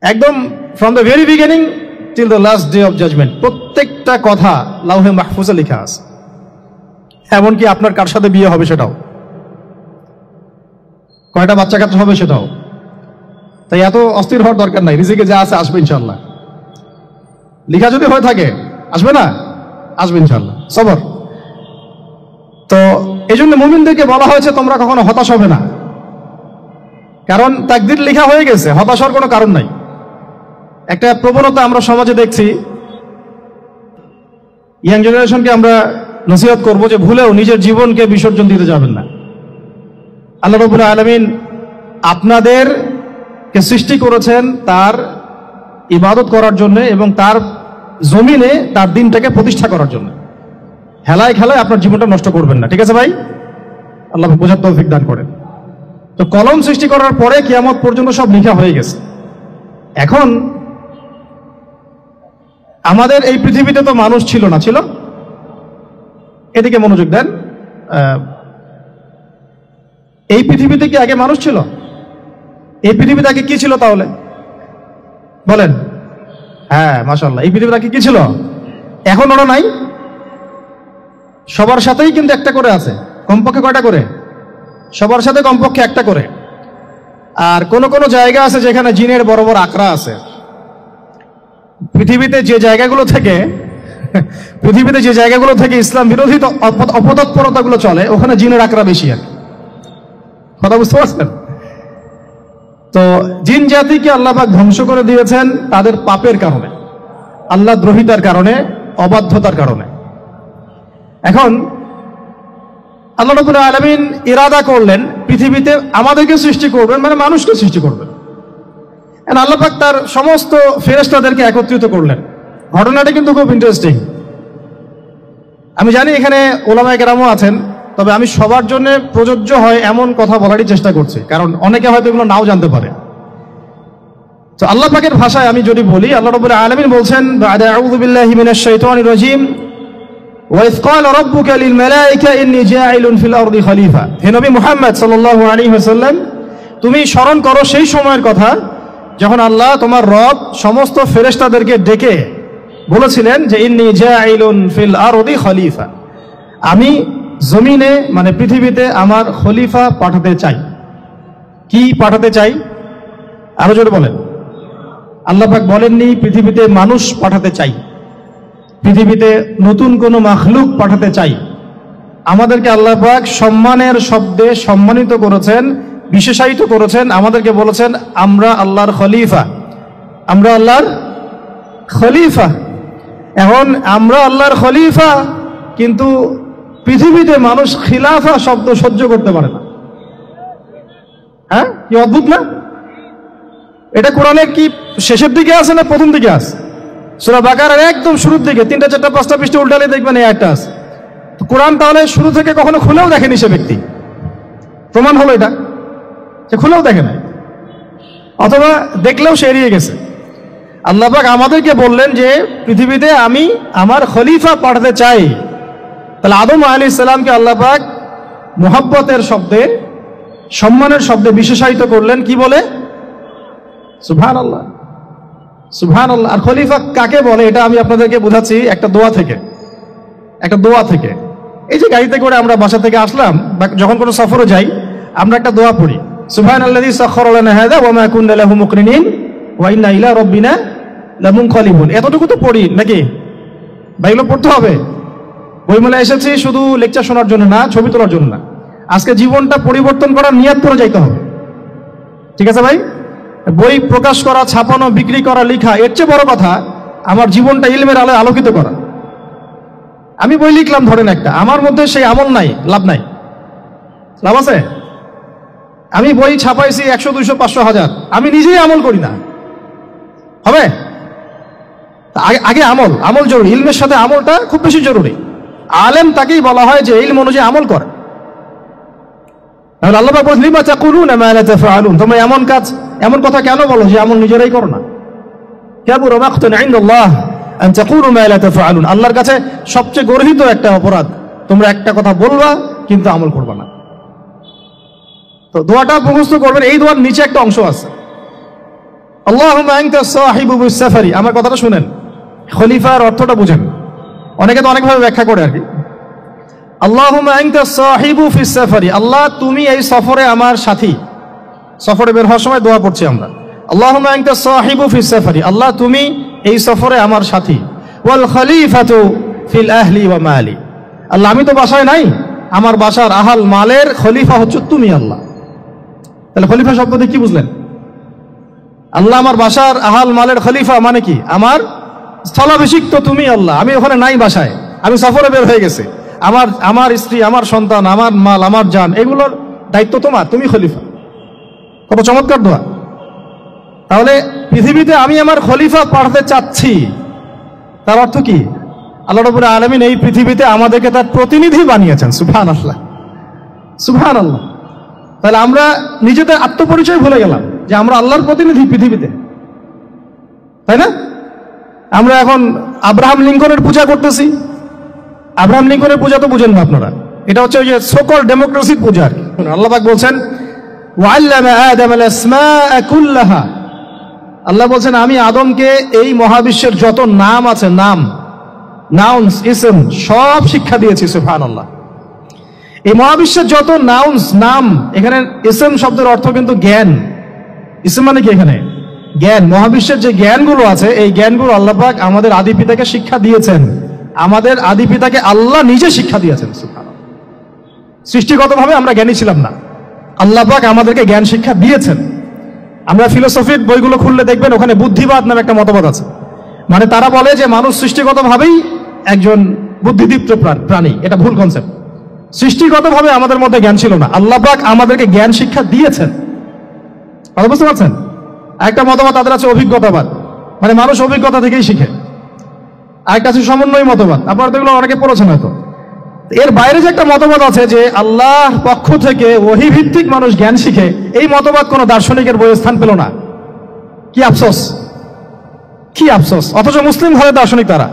একদম from the very beginning till the last day of judgement প্রত্যেকটা কথা লাউহে মাহফুজে লেখা আছে। এমনকি আপনার কার সাথে বিয়ে হবে সেটাও, কয়টা বাচ্চা কাচ্চা হবে সেটাও। তাই এত অস্থির হওয়ার দরকার নাই, রিজিকে যা আছে আসবে ইনশাল্লাহ। লিখা যদি হয়ে থাকে আসবে না, আসবে ইনশাল্লাহ, সবর। তো এই জন্য মুমিনদেরকে বলা হয়েছে তোমরা কখনো হতাশ হবে না, কারণ তাকদীর লেখা হয়ে গেছে, হতাশ হওয়ার কোনো কারণ নাই। একটা প্রবণতা আমরা সমাজে দেখছি, ইয়াং জেনারেশনকে আমরা নসিহত করব যে ভুলেও নিজের জীবনকে বিসর্জন দিতে যাবেন না। আল্লাহ রাব্বুল আলামিন আপনাদেরকে সৃষ্টি করেছেন তার ইবাদত করার জন্য এবং তার জমিনে তার দিনটাকে প্রতিষ্ঠা করার জন্য। হেলায় খেলায় আপনার জীবনটা নষ্ট করবেন না, ঠিক আছে ভাই? আল্লাহ বোঝার তৌফিক দান করেন। তো কলম সৃষ্টি করার পরে কিয়ামত পর্যন্ত সব লেখা হয়ে গেছে। এখন আমাদের এই পৃথিবীতে তো মানুষ ছিল না, ছিল? এদিকে মনোযোগ দেন। এই পৃথিবীতে কি আগে মানুষ ছিল? এই পৃথিবীতে আগে কি ছিল তাহলে বলেন? হ্যাঁ, মাশাআল্লাহ। এই পৃথিবীতে আগে কি ছিল? এখন ওরা নাই? সবার সাথেই কিন্তু একটা করে আছে, কমপক্ষে কয়টা করে? সবার সাথে কমপক্ষে একটা করে। আর কোন কোন জায়গা আছে যেখানে জিনের বড় বড় আকড়া আছে। পৃথিবীতে যে জায়গাগুলো থেকে ইসলাম বিরোধী অপতৎপরতাগুলো চলে, ওখানে জিনের আকড়া বেশি। আর কথা বুঝতে পারছেন? তো জিন জাতিকে আল্লাহ পাক ধ্বংস করে দিয়েছেন তাদের পাপের কারণে, আল্লাহ দ্রোহিতার কারণে, অবাধ্যতার কারণে। এখন আল্লাহ রাব্বুল আলামিন ইরাদা করলেন পৃথিবীতে আমাদেরকে সৃষ্টি করবেন, মানে মানুষকে সৃষ্টি করবেন। আল্লাহ পাক তার সমস্ত ফেরেশতাদেরকে একত্রিত করলেন। ঘটনাটা কিন্তু খুব ইন্টারেস্টিং। আমি জানি এখানে উলামায়ে কেরামও আছেন, তবে আমি সবার জন্য প্রযোজ্য হয় এমন কথা বলারই চেষ্টা করছি, কারণ অনেকে হয়তো এগুলো নাও জানতে পারে। তো আল্লাহ পাকের ভাষায় আমি যদি বলি, আল্লাহ রাব্বুল আলামিন বলছেন, বা'দা আউযু বিল্লাহি মিনাশ শাইতানির রাজীম, ওয়া ইয ক্বালা রাব্বুকা লিল মালায়েকা ইন্নী জাঈলুন ফিল আরদি খলিফা। হে নবী মুহাম্মদ সাল্লাল্লাহু আলাইহি ওয়াসাল্লাম, তুমি স্মরণ করো সেই সময়ের কথা যখন আল্লাহ তোমার রব সমস্ত ফেরেশতাদেরকে ডেকে বলেছিলেন যে ইন্নী জাঈলুন ফিল আরদি খলিফা, আমি জমিনে মানে পৃথিবীতে আমার খলিফা পাঠাতে চাই। কি পাঠাতে চাই? আরো জোরে বলেন। আল্লাহ পাক বলেননি পৃথিবীতে মানুষ পাঠাতে চাই, পৃথিবীতে নতুন কোন মাখলুক পাঠাতে চাই। আমাদেরকে আল্লাহ পাক সম্মানের শব্দে সম্মানিত করেছেন, বিশেষায়িত করেছেন। আমাদেরকে বলেছেন আমরা আল্লাহর খলিফা, আমরা আল্লাহর খলিফা। এখন আমরা আল্লাহর খলিফা, কিন্তু পৃথিবীতে মানুষ খিলাফা শব্দ সহ্য করতে পারে না। হ্যাঁ, কি অদ্ভুত না? এটা কোরআনে কি শেষের দিকে আছে না প্রথম দিকে আছে? সূরা বাকারার একদম শুরুর দিকে 3টা 4টা 5টা পৃষ্ঠা উল্টালে দেখবেন এই একটা আছে। কোরআন তাহলে শুরু থেকে কখনো খুলেও দেখেনি সে ব্যক্তি। প্রমাণ হলো এটা যে খুলেও দেখে নাই, অথবা দেখলেও সে এড়িয়ে গেছে। আল্লাহ পাক আমাদেরকে বললেন যে পৃথিবীতে আমি আমার খলিফা পাঠাতে চাই। তাহলে আদম আলাইহিস সালামকে আল্লাহ পাক মুহাব্বতের শব্দে, সম্মানের শব্দে বিশেষায়িত করলেন কি বলে? সুবহানাল্লাহ, সুবহানাল্লাহ। আর খলিফা কাকে বলে এটা আমি আপনাদেরকে বোঝাচ্ছি একটা দোয়া থেকে। এই যে গাড়িতে করে আমরা বাসা থেকে আসলাম বা যখন কোনো সফরে যাই, আমরা একটা দোয়া পড়ি, সুবহানাল্লাযী সাখখারা লানা হাযা ওয়া মা কুননা লাহু মুকরিনিন ওয়া ইন্না ইলা রাব্বিনা লামুনকালিবুন। এতটুকু তো পড়ি নাকি? ভাই এগুলো পড়তে হবে। বইমেলা এসেছি শুধু লেকচার শোনার জন্য না, ছবি তোলার জন্য না। আজকে জীবনটা পরিবর্তন করার নিয়ত করে যাইতে হবে, ঠিক আছে ভাই? বই প্রকাশ করা, ছাপানো, বিক্রি করা, লেখা, এর চেয়ে বড় কথা আমার জীবনটা ইলমের আলোয় আলোকিত করা। আমি বই লিখলাম ধরেন একটা, আমার মধ্যে সেই আমল নাই, লাভ নাই। লাভ আছে? আমি বই ছাপাইছি 100, 200, 500, 1000, আমি নিজেই আমল করি না, হবে? আগে আমল জরুরি। ইলমের সাথে আমলটা খুব বেশি জরুরি। আলেম তাকেই বলা হয় যে ইলম অনুযায়ী আমল করে। তাহলে আল্লাহ পাক বলেন লিমা তাকুলুনা মা লা তাফআলুন, তোমরা এমন কথা কেন বলো যে আমল নিজেরাই করো না? কাবুরা মাকতান ইনদাল্লাহ আন তাকুলু মা লা তাফআলুন, আল্লাহর কাছে সবচেয়ে গর্হিত একটা অপরাধ তোমরা একটা কথা বলবা কিন্তু আমল করবা না। তো দোয়াটা মুখস্থ করবেন। এই দোয়ার নিচে একটা অংশ আছে, আল্লাহুম্মা আনতা সাহিবু বিস সাফারি, আমার কথাটা শুনেন, খলিফার অর্থটা বুঝেন। অনেকে তো অনেকভাবে ব্যাখ্যা করে আর কি। আল্লাহুম্মা আনতা সাহিবু ফিস সাফারি, আল্লাহ তুমি এই সফরে আমার সাথী। সফরে বের হওয়ার সময় দোয়া পড়ছি আমরা, আল্লাহুম্মা আনতা সাহিবু ফিস সাফারি, আল্লাহ তুমি এই সফরে আমার সাথী। ওয়াল খলিফাতু ফিল আহলি ওয়া মালি, আল্লাহ আমি তো বাসায় নাই, আমার বাসার আহাল মালের খলিফা হচ্ছে তুমি আল্লাহ। তাহলে খলিফা শব্দ দিয়ে কি বুঝলেন? আল্লাহ আমার বাসার আহাল মালের খলিফা মানে কি? আমার স্থলাভিষিক্ত তুমি আল্লাহ, আমি ওখানে নাই বাসায়, আমি সফরে বের হয়ে গেছে, আমার স্ত্রী, আমার সন্তান, আমার মাল, আমার জান, এগুলোর দায়িত্ব তোমার, তুমি খলিফা। কত চমৎকার দোয়া। তাহলে পৃথিবীতে আমি আমার খলিফা পাঠাতে চাচ্ছি, তার অর্থ কি? আল্লাহ রাব্বুল আলামিন এই পৃথিবীতে আমাদেরকে তার প্রতিনিধি বানিয়েছেন। সুবহানাল্লাহ, সুবহানাল্লাহ। তাহলে আমরা নিজেদের আত্মপরিচয় ভুলে গেলাম যে আমরা আল্লাহর প্রতিনিধি পৃথিবীতে, তাই না? আমরা এখন আব্রাহাম লিঙ্কনের পূজা করতেছি। আব্রাহাম লিঙ্কনের পূজা তো বুঝেন না আপনারা, এটা হচ্ছে ওই যে সোকল ডেমোক্রেসির পূজা। আল্লাহ পাক বলছেন ওয়াল্লামা আদামাল আসমাআ কুল্লাহা, আল্লাহ বলছেন আমি আদমকে এই মহাবিশ্বের যত নাম আছে, নাউন্স, ইসম, সব শিক্ষা দিয়েছি। সুবহানাল্লাহ। এই মহাবিশ্বের যত নাম, এখানে ইসম শব্দের অর্থ কিন্তু জ্ঞান। ইসম মানে কি? এখানে জ্ঞান। মহাবিশ্বের যে জ্ঞানগুলো আছে, এই জ্ঞানগুলো আল্লাহ পাক আমাদের আদি পিতাকে শিক্ষা দিয়েছেন। আমাদের আদি পিতাকে আল্লাহ নিজে শিক্ষা দিয়েছেন। সুবহানাল্লাহ। সৃষ্টিগতভাবে আমরা জ্ঞানী ছিলাম না, আল্লাহ পাক আমাদেরকে জ্ঞান শিক্ষা দিয়েছেন। আমরা ফিলোসফির বইগুলো খুললে দেখবেন ওখানে বুদ্ধিবাদ নামে একটা মতবাদ আছে। মানে তারা বলে যে মানুষ সৃষ্টিগতভাবেই একজন বুদ্ধিদীপ্ত প্রাণী। এটা ভুল কনসেপ্ট। সৃষ্টিগতভাবে আমাদের মধ্যে জ্ঞান ছিল না, আল্লাহ পাক আমাদেরকে জ্ঞান শিক্ষা দিয়েছেন। কথা বুঝতে পারছেন? একটা মতবাদ তাদের আছে অভিজ্ঞতাবাদ, মানে মানুষ অভিজ্ঞতা থেকেই শিখে। আরেকটা আছে সমন্বয় মতবাদ, আপনারা তো এগুলো অনেকে পড়েছেন হয়তো। এর বাইরে যে একটা মতবাদ আছে যে আল্লাহর পক্ষ থেকে ওহী ভিত্তিক মানুষ জ্ঞান শিখে, এই মতবাদ কোনো দার্শনিকের বইয়ে স্থান পেল না। কি আফসোস, কি আফসোস। অথচ মুসলিম ঘরের দার্শনিক তারা।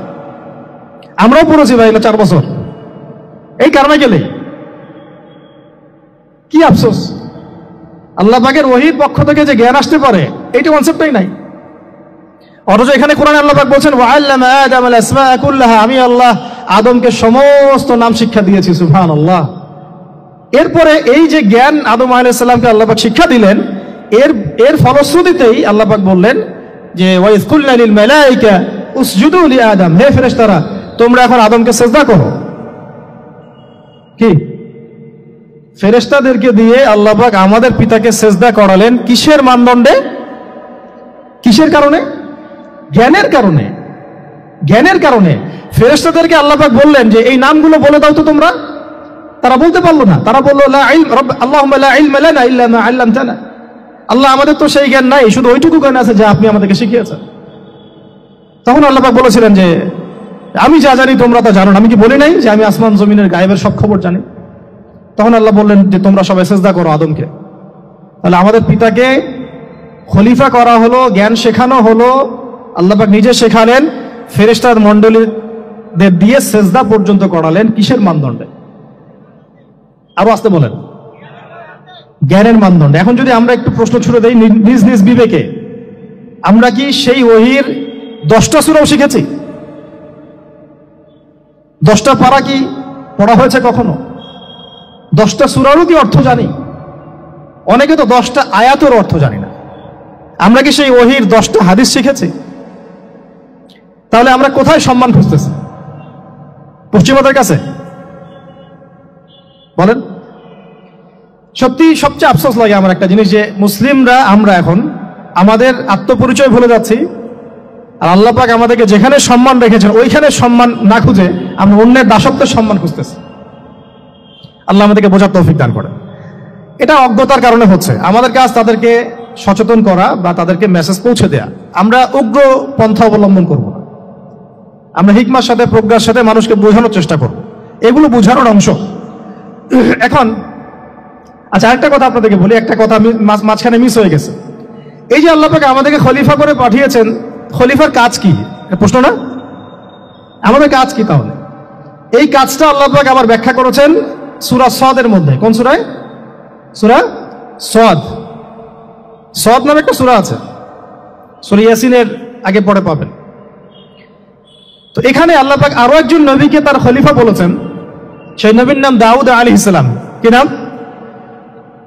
আমরাও পড়েছি ভাই 4 বছর এই কারণে গেলে। কি আফসোস, আল্লাহ পাকের ওহীর পক্ষ থেকে যে জ্ঞান আসতে পারে এইটা কনসেপ্টই নাই। অথচ এখানে কোরআনে আল্লাহ পাক বলছেন ওয়াল্লামা আদামাল আসমাআ কুল্লাহা, আমি আল্লাহ আদমকে সমস্ত নাম শিক্ষা দিয়েছি। সুবহানাল্লাহ। এরপরে এই যে জ্ঞান আদম আলাইহিস সালামকে আল্লাহ পাক শিক্ষা দিলেন, এর ফলশ্রুতিতেই আল্লাহ পাক বললেন যে ওয়াইজ কুলনা লিল মালাইকা উসজুদু লি আদম, হে ফেরেশতারা তোমরা এখন আদমকে সিজদা করো। কি ফেরেশতাদেরকে দিয়ে আল্লাহ পাক আমাদের পিতাকে সিজদা করালেন কিসের মানদণ্ডে? কিসের কারণে? জ্ঞানের কারণে। জ্ঞানের কারণে ফেরেশতাদেরকে আল্লাহ পাক বললেন যে এই নামগুলো বলে দাও তো তোমরা। তারা বলতে পারলো না। তারা বলল লা ইলম আল্লাহুম্মা লা ইলমা লানা ইল্লা মা আল্লামতানা, আল্লাহ আমাদের তো সেই জ্ঞান নাই, শুধু ওইটুকু জ্ঞান আছে যা আপনি আমাদেরকে শিখিয়েছেন। তখন আল্লাহ পাক বলেছিলেন যে আমি যা জানি তোমরা তা জানো না। আমি কি বলি নাই যে আমি আসমান জমিনের গায়েবের সব খবর জানি? তখন আল্লাহ বললেন যে তোমরা সবাই সিজদা করো আদমকে। তাহলে আমাদের পিতাকে খলিফা করা হলো, জ্ঞান শেখানো হলো, আল্লাহ পাক নিজে শেখালেন, ফেরেশতার মণ্ডলীদের দিয়ে সিজদা পর্যন্ত করালেন কিসের মানদণ্ডে? আরো আসতে বলেন, জ্ঞানের মানদণ্ডে। এখন যদি আমরা একটু প্রশ্ন ছুড়ে দেই নিজ নিজ বিবেকে, আমরা কি সেই ওহীর 10টা সূরাও শিখেছি? 10টা পারা কি পড়া হয়েছে কখনো? 10টা সূরারও কি অর্থ জানি? অনেকে তো 10টা আয়াতের অর্থ জানি না। আমরা কি সেই ওহীর 10টা হাদিস শিখেছি? তাহলে আমরা কোথায় সম্মান খুঁজতেছি? পশ্চিমাদের কাছে? বলেন। সত্যি সবচেয়ে আফসোস লাগে আমার একটা জিনিস, যে মুসলিমরা আমরা এখন আমাদের আত্মপরিচয় ভুলে যাচ্ছি, আর আল্লাহ পাক আমাদেরকে যেখানে সম্মান রেখেছেন ওইখানে সম্মান না খুঁজে আমরা অন্যের দাসত্বের সম্মান খুঁজতেছি। আল্লাহ আমাদেরকে বোঝার তৌফিক দান করেন। এটা অজ্ঞতার কারণে হচ্ছে। আমাদের কাজ তাদেরকে সচেতন করা বা তাদেরকে মেসেজ পৌঁছে দেয়া। আমরা উগ্র পন্থা অবলম্বন করব না, আমরা হিকমার সাথে প্রজ্ঞার সাথে মানুষকে বোঝানোর চেষ্টা করব। এগুলো বোঝানোর অংশ। এখন আচ্ছা আরেকটা কথা আপনাদেরকে বলি, একটা কথা আমি মাঝখানে মিস হয়ে গেছে। এই যে আল্লাহ পাক আমাদেরকে খলিফা করে পাঠিয়েছেন, খলিফার কাজ কি? প্রশ্ন না? আমাদের কাজ কি তাহলে? এই কাজটা আল্লাহ পাক আবার ব্যাখ্যা করেছেন সূরা সদের মধ্যে। কোন সূরায়? সূরা সদ। সদ নামে একটা সূরা আছে। সূরা ইয়াসিনের আগে পরে পাবেন। তো এখানে আল্লাহ পাক আরো একজন নবীকে তার খলিফা বলেছেন, সেই নবীর নাম দাউদ আলাইহিস সালাম। কি নাম?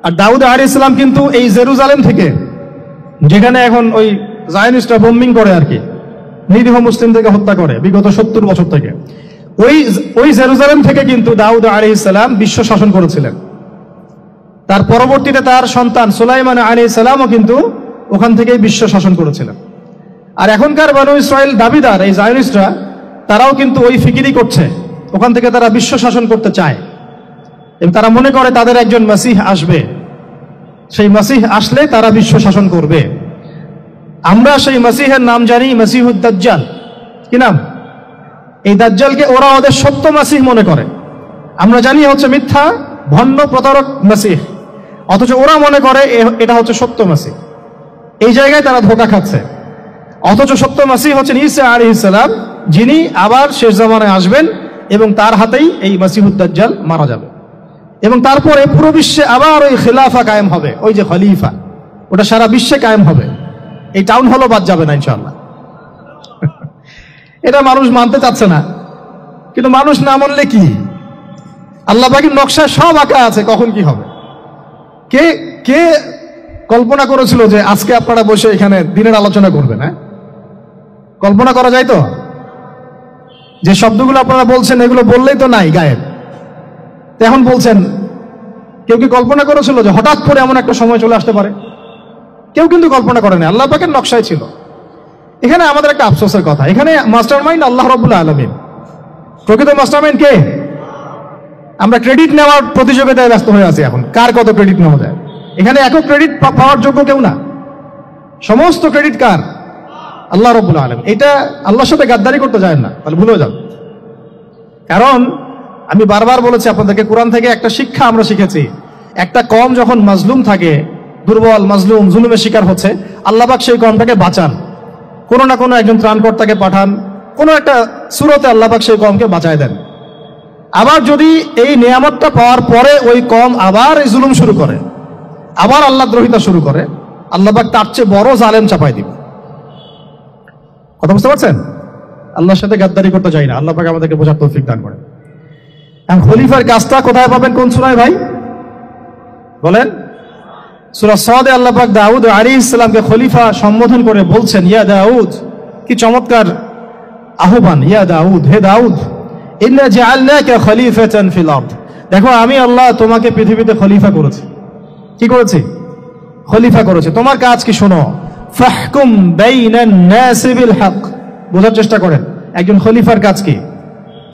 আর দাউদ আলাইহিস সালাম কিন্তু এই জেরুজালেম থেকে, যেখানে এখন ওই জায়নিস্টরা বোম্বিং করে আর কি, নিরীহ মুসলিমদেরকে হত্যা করে বিগত 70 বছর থেকে, ওই জেরুজালেম থেকে কিন্তু দাউদ আলাইহিস সালাম বিশ্ব শাসন করেছিলেন। তার পরবর্তীতে তার সন্তান সুলাইমান আলাইহিস সালামও কিন্তু ওখান থেকেই বিশ্ব শাসন করেছিলেন। আর এখনকার বনু ইসরায়েল দাবিদার এই জায়নিস্টরা, তারাও কিন্তু ওই ফিকিরি করছে, ওখান থেকে তারা বিশ্ব শাসন করতে চায় এবং তারা মনে করে তাদের একজন মাসিহ আসবে, সেই মাসিহ আসলে তারা বিশ্ব শাসন করবে। আমরা সেই মাসিহের নাম জানি মাসিহুদ দাজ্জাল। কি নাম? এই দাজ্জালকে ওরা ওদের সত্য মাসিহ মনে করে, আমরা জানি হচ্ছে মিথ্যা ভণ্ড প্রতারক মাসিহ, অথচ ওরা মনে করে এটা হচ্ছে সত্য মাসিহ। এই জায়গায় তারা ধোঁকা খাচ্ছে। অথচ সত্য মাসিহ হচ্ছেন ঈসা আলাইহিস সালাম, যিনি আবার শেষ জামানায় আসবেন এবং তার হাতেই এই মাসিহুদ দাজ্জাল মারা যাবে এবং তারপরে পুরো বিশ্বে আবার ওই খিলাফা কায়েম হবে, ওই যে খলিফা, ওটা সারা বিশ্বে কায়েম হবে। এই টাউন হলও বাদ যাবে না ইনশাআল্লাহ। এটা মানুষ মানতে চাচ্ছে না, কিন্তু মানুষ না মানলে কি, আল্লাহ পাকের নকশায় সব আঁকা আছে কখন কি হবে। কে কে কল্পনা করেছিল যে আজকে আপনারা বসে এখানে দিনের আলোচনা করবেন? হ্যাঁ, কল্পনা করা যায় তো? যে শব্দগুলো আপনারা বলছেন এগুলো বললেই তো নাই, গায়েব। এখন বলছেন, কেউ কি কল্পনা করেছিল যে হঠাৎ করে এমন একটা সময় চলে আসতে পারে? কেউ কিন্তু কল্পনা করেনি, আল্লাহ পাকের নকশায় ছিল। এখানে আমাদের একটা আফসোসের কথা, এখানে মাস্টারমাইন্ড আল্লাহ রাব্বুল আলামিন। প্রকৃত মাস্টারমাইন্ড কে? আমরা ক্রেডিট নেওয়ার প্রতিযোগিতায় ব্যস্ত হয়ে আছি এখন, কার কত ক্রেডিট নেওয়া যায়। এখানে একক ক্রেডিট পাওয়ার যোগ্য কেউ না, সমস্ত ক্রেডিট কার? আল্লাহ রাব্বুল আলামিন। এটা আল্লাহর সাথে গাদ্দারি করতে যায় না, তাহলে ভুলে যান। কারণ আমি বারবার বলেছি আপনাদেরকে, কোরআন থেকে একটা শিক্ষা আমরা শিখেছি, একটা কওম যখন মাজলুম থাকে, দুর্বল মাজলুম জুলুমের শিকার হচ্ছে, আল্লাহ পাক সেই কওমটাকে বাঁচান, কোনো না কোনো একজন ত্রাণকর্তাকে পাঠান, কোনো একটা সূরতে আল্লাহ পাক সেই কওমকে বাঁচায় দেন। আবার যদি এই নিয়ামতটা পাওয়ার পরে ওই কওম আবার এই জুলুম শুরু করে, আবার আল্লাহ দ্রোহিতা শুরু করে, আল্লাহ পাক তার চেয়ে বড় জালেম চাপাই দিবে। কথা বুঝতে পারছেন? আল্লাহর সাথে গাদ্দারি করতে চাই না, আল্লাহ পাক আমাদেরকে বোঝার তৌফিক দান করেন। এখন খলিফার কাজটা কোথায় পাবেন? কোন সূরায় ভাই বলেন? সূরা সাদে আল্লাহ পাক দাউদ আলাইহিস সালামকে খলিফা সম্বোধন করে বলছেন, ইয়া দাউদ, কি চমৎকার আহ্বান, ইয়া দাউদ, হে দাউদ, ইন্না জাআলনাকা খলিফাতান ফিল আরদ, দেখো আমি আল্লাহ তোমাকে পৃথিবীতে খলিফা করেছি। কি করেছি? খলিফা করেছে। তোমার কাজ কি শোনো, ফাহকুম বাইনান নাসি বিল হক, বোঝার চেষ্টা করেন একজন খলিফার কাজ কি।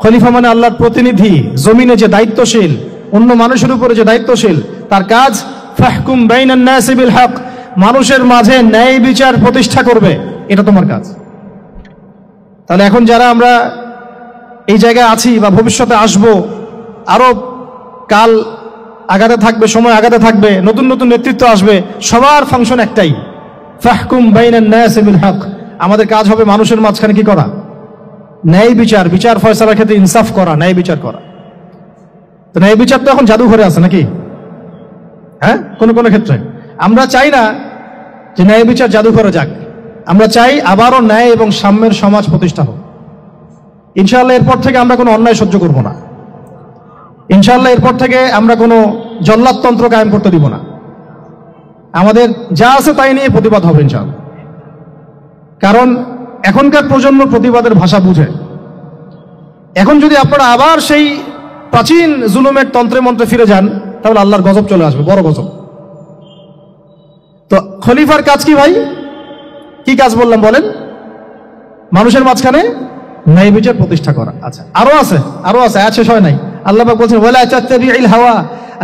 খলিফা মানে আল্লাহর প্রতিনিধি, জমিনে যে দায়িত্বশীল, অন্য মানুষের উপরে যে দায়িত্বশীল, তার কাজ ফাহকুম বাইনান নাসি বিল হক, মানুষের মাঝে ন্যায় বিচার প্রতিষ্ঠা করবে, এটা তোমার কাজ। তাহলে এখন যারা আমরা এই জায়গায় আছি বা ভবিষ্যতে আসবো, আরো কাল আগাতে থাকবে, সময় আগাতে থাকবে, নতুন নতুন নেতৃত্ব আসবে, সবার ফাংশন একটাই, ফাহকুম বাইনান নাসি বিল হক। আমাদের কাজ হবে মানুষের মাঝখানে কি করা? ন্যায় বিচার, বিচার ফয়সালার ক্ষেত্রে ইনসাফ করা, ন্যায় বিচার করা। তো ন্যায় বিচার তো এখন জাদুঘরে আছে নাকি? হ্যাঁ, কোন কোন ক্ষেত্রে আমরা চাই না যে ন্যায় বিচার জাদুঘরে যাক, আমরা চাই আবারও ন্যায় এবং সাম্যের সমাজ প্রতিষ্ঠা হোক। ইনশাআল্লাহ এরপর থেকে আমরা কোনো অন্যায় সহ্য করব না, ইনশাআল্লাহ এরপর থেকে আমরা কোনো জল্লাদতন্ত্র কায়েম করতে দিব না, আমাদের যা আছে তাই নিয়ে প্রতিবাদ হবে ইনশাআল্লাহ। কারণ এখনকার প্রজন্ম প্রতিবাদের ভাষা বুঝে। এখন যদি আপনারা আবার সেই প্রাচীন জুলুমের তন্ত্রে মন্ত্রে ফিরে যান, তাহলে আল্লাহর গজব চলে আসবে, বড় গজব। তো খলিফার কাজ কি ভাই? কি কাজ বললাম বলেন? মানুষের মাঝখানে ন্যায় বিচার প্রতিষ্ঠা করা। আচ্ছা, আরো আছে, আরো আছে, আয়াত শেষ হয় নাই। আল্লাহ পাক বলছেন, ওয়ালা তাত্তাবিউল হাওয়া,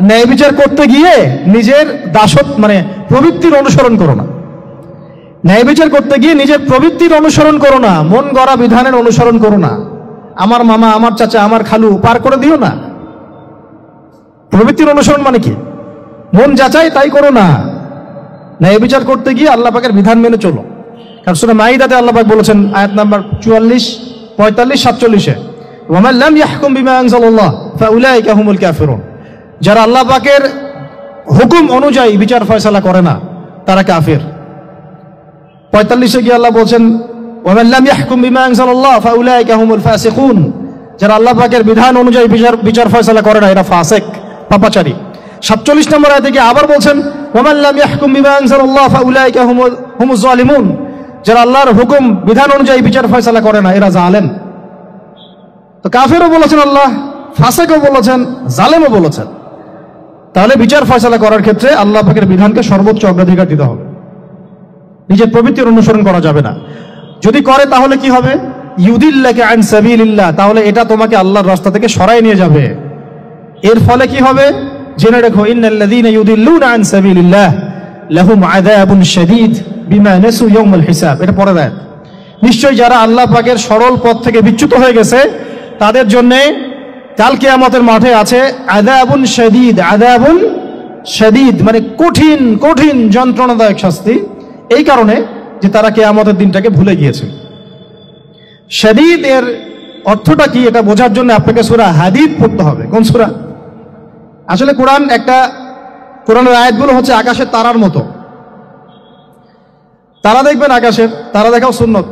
ন্যায় বিচার করতে গিয়ে নিজের দাসত্ব মানে প্রবৃত্তির অনুসরণ করো না। ন্যায় বিচার করতে গিয়ে নিজের প্রবৃত্তির অনুসরণ করো না, মন গড়া বিধানের অনুসরণ করো না। আমার মামা, আমার চাচা, আমার খালু পার করে দিও না। প্রবৃত্তির অনুসরণ মানে কি? মন যাচাই তাই করো না। ন্যায় বিচার করতে গিয়ে আল্লাহ পাকের বিধান মেনে চলো। কারণ সূরা মাইদাতে আল্লাহ পাক বলেছেন, আয়াত নাম্বার 44, 45, 47-এ, ওয়ামান লাম ইয়াহকুম বিমা আনজালাল্লাহ ফাউলাইকা হুমুল কাফিরুন, যারা আল্লাহ পাকের হুকুম অনুযায়ী বিচার ফয়সালা করে না, তারা কাফির। 45-এ গিয়ে আল্লাহ বলছেন ওয়ামান লাম ইয়াহকুম বিমা আনজালাল্লাহ ফাউলাইকা হুমুল ফাসিকুন, যারা আল্লাহ পাকের বিধান অনুযায়ী বিচার ফয়সালা করে না এরা ফাসিক, পাপাচারী। 47 নম্বর আয়াতে গিয়ে আবার বলছেন ওয়ামান লাম ইয়াহকুম বিমা আনজালাল্লাহ ফাউলাইকা হুমুজ জালিমুন, যারা আল্লাহর হুকুম বিধান অনুযায়ী বিচার ফয়সালা করে না এরা জালেম। তো কাফেরও বলেছেন আল্লাহ, ফাসিকও বলেছেন, জালেমও বলেছেন। তাহলে বিচার ফয়সালা করার ক্ষেত্রে আল্লাহ পাকের বিধানকে সর্বোচ্চ অগ্রাধিকার দিতে হবে, নিজের প্রবৃত্তির অনুসরণ করা যাবে না। যদি করে তাহলে কি হবে? ইউদিল্লাকা আন সাবিলিল্লাহ, তাহলে এটা তোমাকে আল্লাহর রাস্তা থেকে সরায় নিয়ে যাবে। এর ফলে কি হবে জেনে রেখো, ইন্নাল্লাযীনা ইউদিল্লুনা আন সাবিলিল্লাহ লাহুম আযাবুন শাদীদ বিমা নাসু ইয়াউমাল হিসাব। এটা পরের আয়াত। নিশ্চয়ই যারা আল্লাহ পাকের সরল পথ থেকে বিচ্যুত হয়ে গেছে তাদের জন্য কাল কিয়ামতের মাঠে আছে আযাবুন শাদীদ। আযাবুন শাদীদ মানে কঠিন কঠিন যন্ত্রণাদায়ক শাস্তি, এই কারণে যে তারা কিয়ামতের দিনটাকে ভুলে গিয়েছে। শাদীদ এর অর্থটা কি এটা বোঝার জন্য আপনাকে সূরা হাদীদ পড়তে হবে। কোন সূরা? আসলে কোরআনের আয়াতগুলো হচ্ছে আকাশের তারার মতো। তারা দেখবেন আকাশের, তারা দেখাও সুন্নত।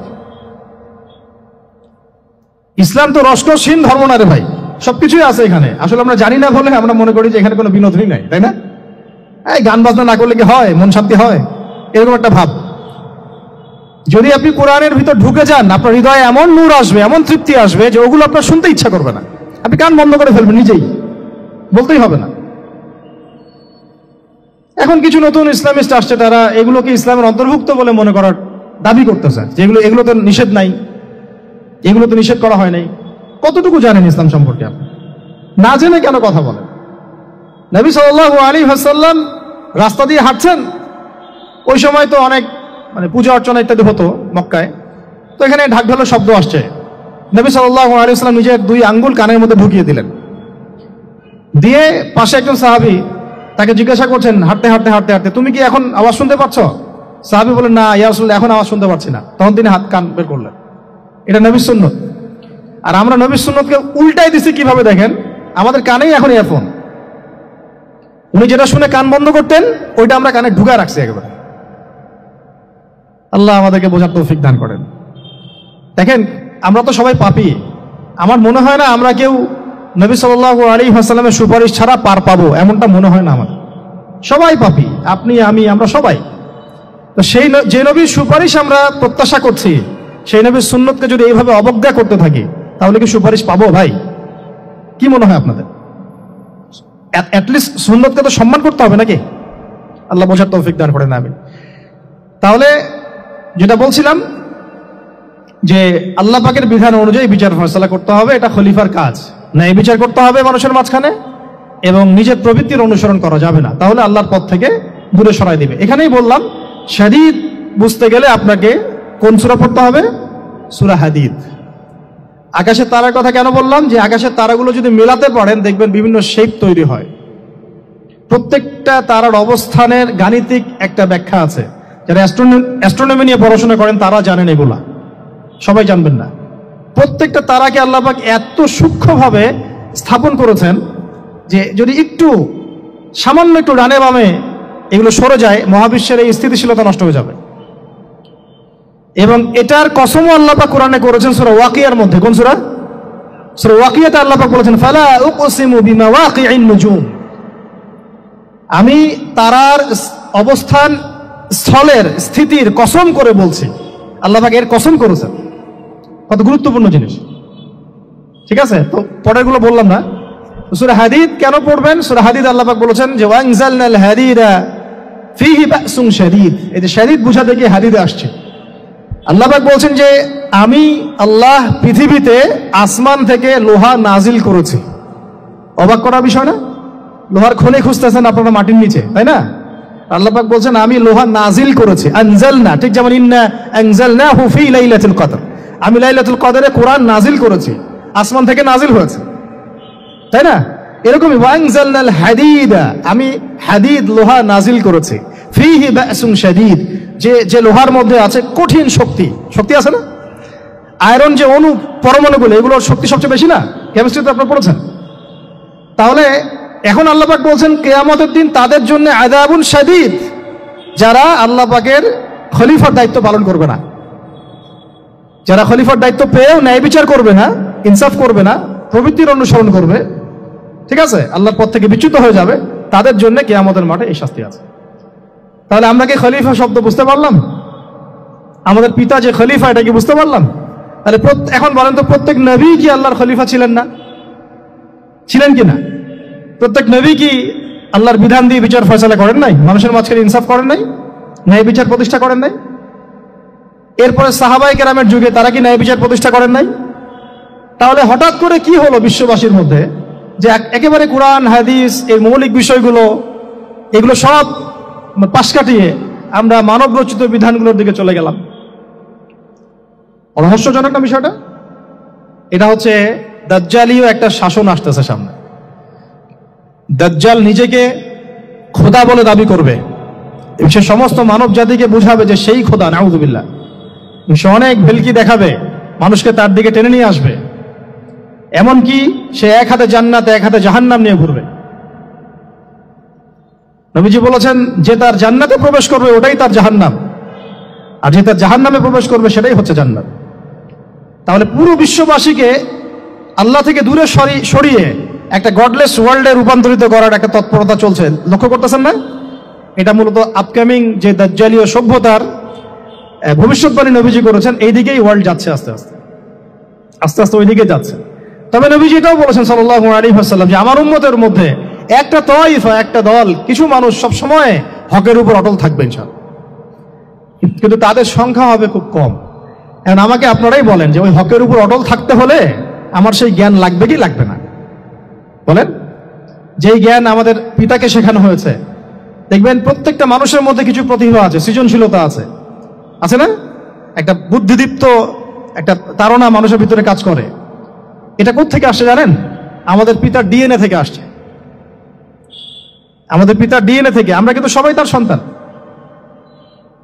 ইসলাম তো রসকসহীন ধর্ম না রে ভাই, সবকিছুই আছে এখানে। আসলে আমরা জানি না বলে আমরা মনে করি যে এখানে কোনো বিনোদনই নাই, তাই না? এই গান বাজনা না করলে কি হয়, মন শান্তি হয়, এরকম একটা ভাব। যদি আপনি কোরআনের ভিতর ঢুকে যান আপনার হৃদয়ে এমন নূর আসবে, এমন তৃপ্তি আসবে যে ওগুলো আপনার শুনতে ইচ্ছা করবে না, আপনি কান বন্ধ করে ফেলবেন, নিজেই বলতেই হবে না। এখন কিছু নতুন ইসলামিস্ট আসছে, তারা এগুলোকে ইসলামের অন্তর্ভুক্ত বলে মনে করার দাবি করতেছে, যে এগুলো তো নিষেধ নাই, এগুলো তো নিষেধ করা হয় নাই। কতটুকু জানেন ইসলাম সম্পর্কে আপনি? না জেনে কেন কথা বলেন? নবী সাল্লাল্লাহু আলাইহি ওয়াসাল্লাম রাস্তা দিয়ে হাঁটছেন, ওই সময় তো অনেক পূজা অর্চনা ইত্যাদি হতো মক্কায়। তো এখানে ঢাক ঢোলের শব্দ আসছে, নবী সাল্লাল্লাহু আলাইহি ওয়াসাল্লাম নিজের 2 আঙ্গুল কানের মধ্যে ঢুকিয়ে দিলেন। দিয়ে পাশে একজন সাহাবী তাকে জিজ্ঞাসা করছেন হাঁটতে হাঁটতে হাঁটতে হাঁটতে, তুমি কি এখন আওয়াজ শুনতে পাচ্ছ? সাহাবী বলেন, না ইয়া রাসূলুল্লাহ, এখন আওয়াজ শুনতে পাচ্ছি না। তখন তিনি হাত কান বের করলেন। এটা নবীর সুন্নত। আর আমরা নবীর সুন্নতকে উল্টাই দিছি কিভাবে দেখেন, আমাদের কানেই এখন ইয়ারফোন। উনি যেটা শুনে কান বন্ধ করতেন ওইটা আমরা কানে ঢুকায় রাখছি একেবারে। আল্লাহ আমাদেরকে বোঝার তৌফিক দান করেন। দেখেন আমরা তো সবাই পাপী। আমার মনে হয় না আমরা কেউ নবী সাল্লাল্লাহু আলাইহি ওয়াসাল্লামের সুপারিশ ছাড়া পার পাবো, এমনটা মনে হয় না আমার। সবাই পাপী, আপনি আমি আমরা সবাই। তো সেই যে নবীর সুপারিশ আমরা প্রত্যাশা করছি, সেই নবীর সুন্নতকে যদি এইভাবে অবজ্ঞা করতে থাকি তাহলে কি সুপারিশ পাবো ভাই? কি মনে হয় আপনাদের? অ্যাটলিস্ট সুন্নতকে তো সম্মান করতে হবে নাকি? আল্লাহ বোঝার তৌফিক দান করেন, আমিন। তাহলে যেটা বলছিলাম যে আল্লাহ পাকের বিধান অনুযায়ী বিচার ফয়সালা করতে হবে, এটা খলিফার কাজ। ন্যায় বিচার করতে হবে মানুষের মাঝখানে, এবং নিজের প্রবৃত্তির অনুসরণ করা যাবে না, তাহলে আল্লাহর পথ থেকে দূরে সরাই দিবে। এখানেই বললাম শাদীদ বুঝতে গেলে আপনাকে কোন সূরা পড়তে হবে? সূরা হাদীদ। আকাশের তারার কথা কেন বললাম? যে আকাশের তারাগুলো যদি মেলাতে পারেন দেখবেন বিভিন্ন শেপ তৈরি হয়। প্রত্যেকটা তারার অবস্থানের গাণিতিক একটা ব্যাখ্যা আছে। যারা অ্যাস্ট্রোনমি নিয়ে পড়াশোনা করেন তারা জানেন, এগুলা সবাই জানবেন না। প্রত্যেকটা তারাকে আল্লাহ পাক এত সূক্ষ্মভাবে স্থাপন করেছেন যে যদি একটু সামান্য একটু ডানে বামে এগুলো সরে যায় মহাবিশ্বের এই স্থিতিশীলতা নষ্ট হয়ে যাবে। এবং এটার কসমও আল্লাহ পাক কোরআনে করেছেন সূরা ওয়াকিয়ার মধ্যে। কোন সূরা? সূরা ওয়াকিয়াতে আল্লাহ পাক বলেছেন ফালা উকসিমু বিমাওয়াকিইন নুজুম, আমি তারার অবস্থান স্থলের স্থিতির কসম করে বলছি। আল্লাহ পাক এর কসম করেছেন। কত গুরুত্বপূর্ণ জিনিস, ঠিক আছে? তো পরেরগুলো বললাম না। সূরা হাদীদ কেন পড়বেন? সূরা হাদীদ আল্লাহ পাক বলেছেন যে ওয়ানজালনাল হাদীদা ফীহি বাসুন শাদীদ। এই যে শাদীদ বুঝাতে গিয়ে হাদীদে আসছে। আল্লাহ পাক বলছেন যে আমি আল্লাহ পৃথিবীতে আসমান থেকে লোহা নাজিল করেছি। অবাক করার বিষয় না? লোহার খনি খুঁজতেছেন আপনারা মাটির নিচে, তাই না? আল্লাহ পাক বলছেন আমি লোহা নাজিল করেছি। আনজালনা, ঠিক যেমন ইন্না আনজালনাহু ফী লাইলাতুল কদর, আমি লাইলাতুল কদরে কোরআন নাজিল করেছি, আসমান থেকে নাজিল হয়েছে, তাই না? এরকমই ওয়ানজালনাল হাদীদা, আমি হাদীদ লোহা নাজিল করেছি। ফীহি বাসুন শাদীদ, যে লোহার মধ্যে আছে কঠিন শক্তি আছে না? আয়রন যে অণু পরমাণুগুলো, এগুলোর শক্তি সবচেয়ে বেশি না? কেমিস্ট্রিতে আপনারা পড়েছেন। তাহলে এখন আল্লাহ পাক বলছেন কিয়ামতের দিন তাদের জন্য আযাবুন শাদীদ, যারা আল্লাহ পাকের খলিফার দায়িত্ব পালন করবে না, যারা খলিফার দায়িত্ব পেয়েও ন্যায় বিচার করবে না, ইনসাফ করবে না, প্রবৃত্তির অনুসরণ করবে, ঠিক আছে, আল্লাহর পথ থেকে বিচ্যুত হয়ে যাবে, তাদের জন্য কিয়ামতের মাঠে এই শাস্তি আছে। তাহলে আমরা কি খলিফা শব্দ বুঝতে পারলাম? আমাদের পিতা যে খলিফা, এটা কি বুঝতে পারলাম? তাহলে এখন বলেন তো, প্রত্যেক নবী কি আল্লাহর খলিফা ছিলেন না? ছিলেন কি না? প্রত্যেক নবী কি আল্লাহর বিধান দিয়ে বিচার ফয়সালা করেন নাই? মানুষের মাঝখানে ইনসাফ করেন নাই? ন্যায় বিচার প্রতিষ্ঠা করেন নাই? এরপরে সাহাবায়ে কেরামের যুগে তারা কি ন্যায় বিচার প্রতিষ্ঠা করেন নাই? তাহলে হঠাৎ করে কি হলো বিশ্ববাসীর মধ্যে যে একেবারে কোরআন হাদিস এর মৌলিক বিষয়গুলো এগুলো সব পাশ কাটিয়ে আমরা মানব রচিত বিধানগুলোর দিকে চলে গেলাম? রহস্যজনক না বিষয়টা? এটা হচ্ছে দাজ্জালীয় একটা শাসন আসতেছে সামনে। দাজ্জাল নিজেকে খোদা বলে দাবি করবে, সে সমস্ত মানব জাতিকে বুঝাবে যে সেই খোদা, নাউযুবিল্লাহ। সে অনেক ভেলকি দেখাবে, মানুষকে তার দিকে টেনে নিয়ে আসবে, এমনকি সে এক হাতে জান্নাত এক হাতে জাহান্নাম নিয়ে ঘুরবে। নবীজি বলেছেন, যে তার জান্নাতে প্রবেশ করবে ওটাই তার জাহান্নাম, আর যে তার জাহান্নামে প্রবেশ করবে সেটাই হচ্ছে জান্নাত। তাহলে পুরো বিশ্ববাসীকে আল্লাহ থেকে দূরে সরিয়ে একটা গডলেস ওয়ার্ল্ডে রূপান্তরিত করার একটা তৎপরতা চলছে, লক্ষ্য করতেছেন না? এটা মূলত আপকামিং যে দাজ্জালীয় সভ্যতার ভবিষ্যৎবাণী নবীজি করেছেন, এই দিকেই ওয়ার্ল্ড যাচ্ছে, আস্তে আস্তে আস্তে আস্তে ওই দিকে যাচ্ছে। তবে নবীজি এটাও বলেছেন সাল্লাল্লাহু আলাইহি ওয়াসাল্লাম যে আমার উম্মতের মধ্যে একটা তাইফা, একটা দল, কিছু মানুষ সব সময় হকের উপর অটল থাকবে ইনশাআল্লাহ, কিন্তু তাদের সংখ্যা হবে খুব কম। এখন আমাকে আপনারাই বলেন যে ওই হকের উপর অটল থাকতে হলে আমার সেই জ্ঞান লাগবে কি লাগবে না? বলেন। যেই জ্ঞান আমাদের পিতাকে শেখানো হয়েছে, দেখবেন প্রত্যেকটা মানুষের মধ্যে কিছু প্রতিভা আছে, সৃজনশীলতা আছে, আছে না? একটা বুদ্ধিদীপ্ত একটা তাড়না মানুষের ভিতরে কাজ করে। এটা কোত্থেকে আসছে জানেন? আমাদের পিতার ডিএনএ থেকে আসছে। আমাদের পিতার ডিএনএ থেকে, আমরা কিন্তু সবাই তার সন্তান।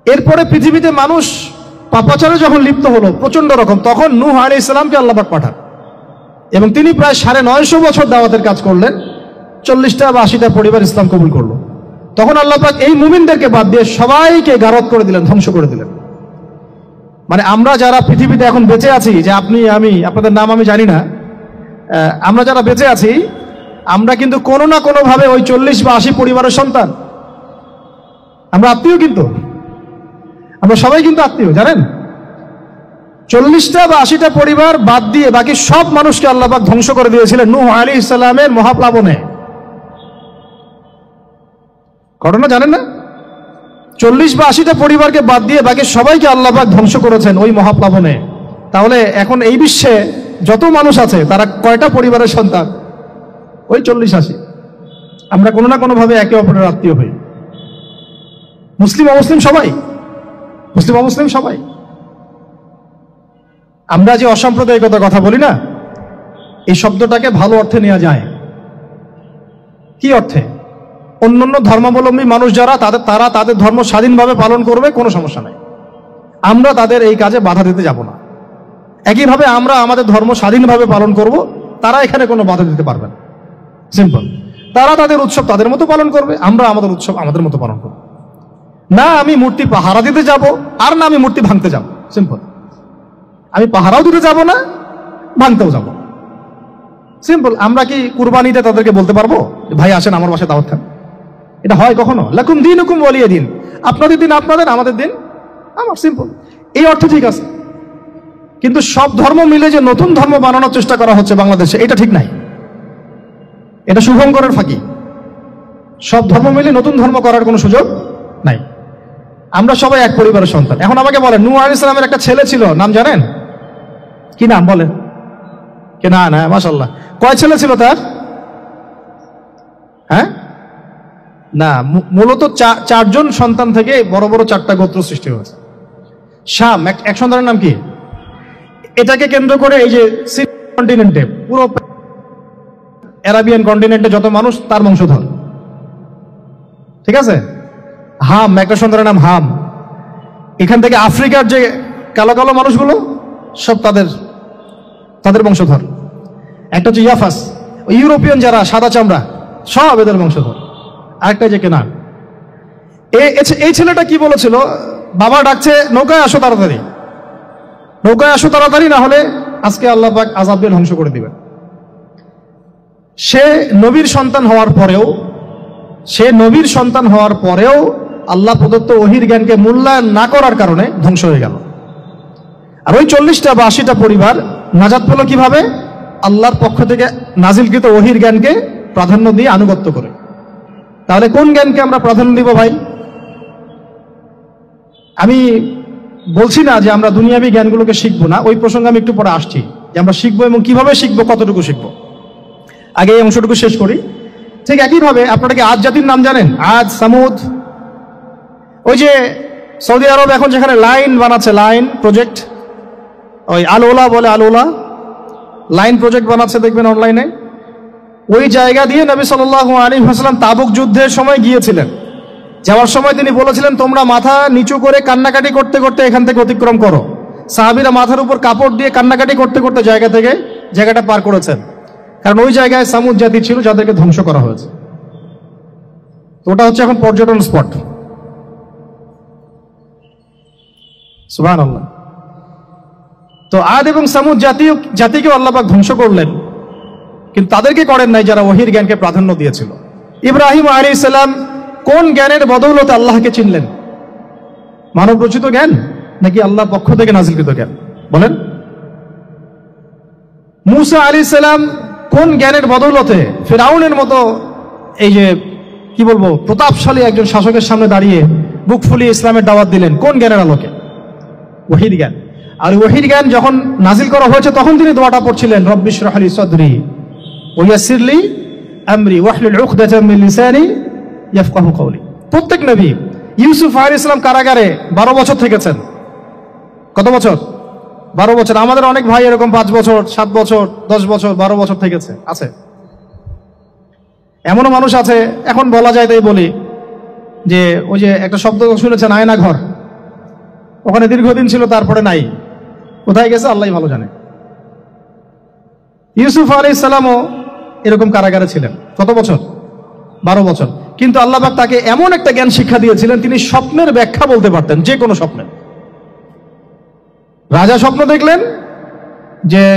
এরপরে পৃথিবীতে মানুষ পাপাচারে যখন লিপ্ত হলো প্রচন্ড রকম, তখন নূহ আলাইহিস সালামকে আল্লাহ পাক পাঠান, এবং তিনি প্রায় 950 বছর দাওয়াতের কাজ করলেন, 40টা বা 80টা পরিবার ইসলাম কবুল করলো। তখন আল্লাহ পাক এই মুমিনদেরকে বাদ দিয়ে সবাইকে গারদ করে দিলেন, ধ্বংস করে দিলেন। মানে আমরা যারা পৃথিবীতে এখন বেঁচে আছি, যে আপনি আমি, আপনাদের নাম আমি জানি না, আমরা যারা বেঁচে আছি, আমরা কিন্তু কোনো না কোনো ভাবে ওই 40 বা 80 পরিবারের সন্তান। আমরা আত্মীয়, কিন্তু আমরা সবাই কিন্তু আত্মীয়, জানেন? 40টা বা 80টা পরিবার বাদ দিয়ে বাকি সব মানুষকে আল্লাহ পাক ধ্বংস করে দিয়েছিলেন নূহ আলাইহিস সালামের মহাপ্লাবনে। ঘটনা জানেন না? 40 বা 80টা পরিবারকে বাদ দিয়ে বাকি সবাইকে আল্লাহ পাক ধ্বংস করেছেন ওই মহাপ্লাবনে। তাহলে এখন এই বিশ্বে যত মানুষ আছে তারা কয়টা পরিবারের সন্তান? ওই 40-80। আমরা কোনো না কোনো ভাবে একে অপরের আত্মীয় হই, মুসলিম অমুসলিম সবাই, মুসলিম অমুসলিম সবাই। আমরা যে অসাম্প্রদায়িকতার কথা বলি না, এই শব্দটাকে ভালো অর্থে নেওয়া যায়। কি অর্থে? অন্যান্য ধর্মাবলম্বী মানুষ যারা, তারা তাদের ধর্ম স্বাধীনভাবে পালন করবে, কোনো সমস্যা নাই, আমরা তাদের এই কাজে বাধা দিতে যাব না। একইভাবে আমরা আমাদের ধর্ম স্বাধীনভাবে পালন করব, তারা এখানে কোনো বাধা দিতে পারবে না। সিম্পল। তারা তাদের উৎসব তাদের মতো পালন করবে, আমরা আমাদের উৎসব আমাদের মতো পালন করব। না আমি মূর্তি পাহারা দিতে যাব, আর না আমি মূর্তি ভাঙতে যাব। সিম্পল। আমি পাহারাও দিতে যাব না, ভাঙতেও যাব। সিম্পল। আমরা কি কুরবানিতে তাদেরকে বলতে পারবো ভাই আসেন আমার বাসায় দাওয়াত খান? এটা হয় কখনো? লাকুম দীনুকুম ওয়ালিয়া দিন, আপনাদের দিন আপনাদের, আমাদের দিন আমার। সিম্পল। এই অর্থ ঠিক আছে, কিন্তু সব ধর্ম মিলে যে নতুন ধর্ম বানানোর চেষ্টা করা হচ্ছে বাংলাদেশে, এটা ঠিক নাই। এটা শুভঙ্করের ফাঁকি। সব ধর্ম মিলে নতুন ধর্ম করার কোনো সুযোগ নাই। আমরা সবাই এক পরিবারের সন্তান। এখন আমাকে বলেন, নূহ আলাইহিস সালামের একটা ছেলে ছিল, নাম জানেন? কি নাম বলেন? কে? না না, মাশাআল্লাহ। কয় ছেলে ছিল তার? হ্যাঁ, না, মূলত 4জন সন্তান থেকে বড় বড় 4টা গোত্র সৃষ্টি হয়েছে। শাম এক সন্তানের নাম কি? এটাকে কেন্দ্র করে এই যে কন্টিনেন্টে, পুরো আরাবিয়ান কন্টিনেন্টে যত মানুষ তার বংশধর, ঠিক আছে? হাম, একটা সন্তানের নাম হাম। এখান থেকে আফ্রিকার যে কালো কালো মানুষগুলো সব তাদের বংশধর। একটা হচ্ছে ইয়াফাস, ওই ইউরোপিয়ান যারা সাদা চামড়া, সব এদের বংশধর। আরেকটা যে কেনান। এই ছেলেটা কি বলেছিল, বাবা ডাকছে নৌকায় আসো তাড়াতাড়ি, নৌকায় আসো তাড়াতাড়ি, না হলে আজকে আল্লাহ পাক আযাব দিয়ে ধ্বংস করে দিবেন। সে নবীর সন্তান হওয়ার পরেও আল্লাহ প্রদত্ত ওহীর জ্ঞানকে মূল্যায়ন না করার কারণে ধ্বংস হয়ে গেল। আর ওই 40টা বা 80টা পরিবার নাজাত পেল কিভাবে? আল্লাহর পক্ষ থেকে নাজিলকৃত ওহীর জ্ঞানকে প্রাধান্য দিয়ে আনুগত্য করে। তাহলে কোন জ্ঞানকে আমরা প্রাধান্য দিব ভাই? আমি বলছি না যে আমরা দুনিয়াবী জ্ঞানগুলোকে শিখবো না, ওই প্রসঙ্গে আমি একটু পরে আসছি যে আমরা শিখবো এবং কিভাবে শিখবো, কতটুকু শিখবো। আগে এই অংশটুকু শেষ করি। ঠিক একইভাবে আপনারা কি আদ জাতির নাম জানেন? আদ, সামুদ। ওই যে সৌদি আরব এখন যেখানে লাইন বানাচ্ছে, লাইন প্রজেক্ট, ওই আল-ওলা বলে, আল-ওলা লাইন প্রজেক্ট বানাচ্ছে দেখবেন অনলাইনে। ওই জায়গা দিয়ে নবী সাল্লাল্লাহু আলাইহি ওয়াসাল্লাম তাবুক যুদ্ধের সময় গিয়েছিলেন। যাওয়ার সময় তিনি বলেছিলেন, তোমরা মাথা নিচু করে কান্নাকাটি করতে করতে এখান থেকে অতিক্রম করো। সাহাবীরা মাথার উপর কাপড় দিয়ে কান্নাকাটি করতে করতে জায়গাটা পার করেছেন, কারণ ওই জায়গায় সামুদ জাতি ছিল যাদেরকে ধ্বংস করা হয়েছে। তো ওটা হচ্ছে এখন পর্যটন স্পট। সুবহানাল্লাহ। তো আদ এবং সামুদ জাতিকেও আল্লাহ পাক ধ্বংস করলেন, কিন্তু তাদেরকে করেন নাই যারা ওহীর জ্ঞানকে প্রাধান্য দিয়েছিল। ইব্রাহিম আলাইহিস সালাম কোন জ্ঞানের বদৌলতে আল্লাহকে চিনলেন? মানব রচিত জ্ঞান নাকি আল্লাহর পক্ষ থেকে নাজিলকৃত জ্ঞান? বলেন। মূসা আলাইহিস সালাম কোন জ্ঞানের বদৌলতে ফিরআউনের মতো এই যে কি বলবো প্রতাপশালী একজন শাসকের সামনে দাঁড়িয়ে বুক ফুলিয়ে ইসলামের দাওয়াত দিলেন? কোন জ্ঞানের আলোকে? ওহীর জ্ঞান। আর ওহীর জ্ঞান যখন নাজিল করা হয়েছে তখন তিনি দোয়াটা পড়ছিলেন, রব্বি ইশরাহ লি সাদরি ওয়া ইয়াসসির লি আমরি ওয়াহলুল উকদাতাম মিন লিসানি ইয়াফকাহু কওলি। প্রত্যেক নবী, ইউসুফ আলাইহিস সালাম কারাগারে 12 বছর থেকেছেন। কত বছর? 12 বছর। আমাদের অনেক ভাই এরকম 5 বছর, 7 বছর, 10 বছর, 12 বছর থেকেছে, আছে। এমনও মানুষ আছে, এখন বলা যায় তাই বলি, যে ওই যে একটা শব্দ শুনেছেন আয়না ঘর, ওখানে দীর্ঘদিন ছিল, তারপরে নাই, কোথায় গেছে আল্লাহই ভালো জানে। ইউসুফ আলাইহিস সালামও এরকম কারাগারে ছিলেন। কত বছর? 12 বছর। কিন্তু আল্লাহ পাক তাকে এমন একটা জ্ঞান শিক্ষা দিয়েছিলেন, তিনি স্বপ্নের ব্যাখ্যা বলতে পারতেন, যে কোনো স্বপ্নের। রাজা স্বপ্ন দেখলেন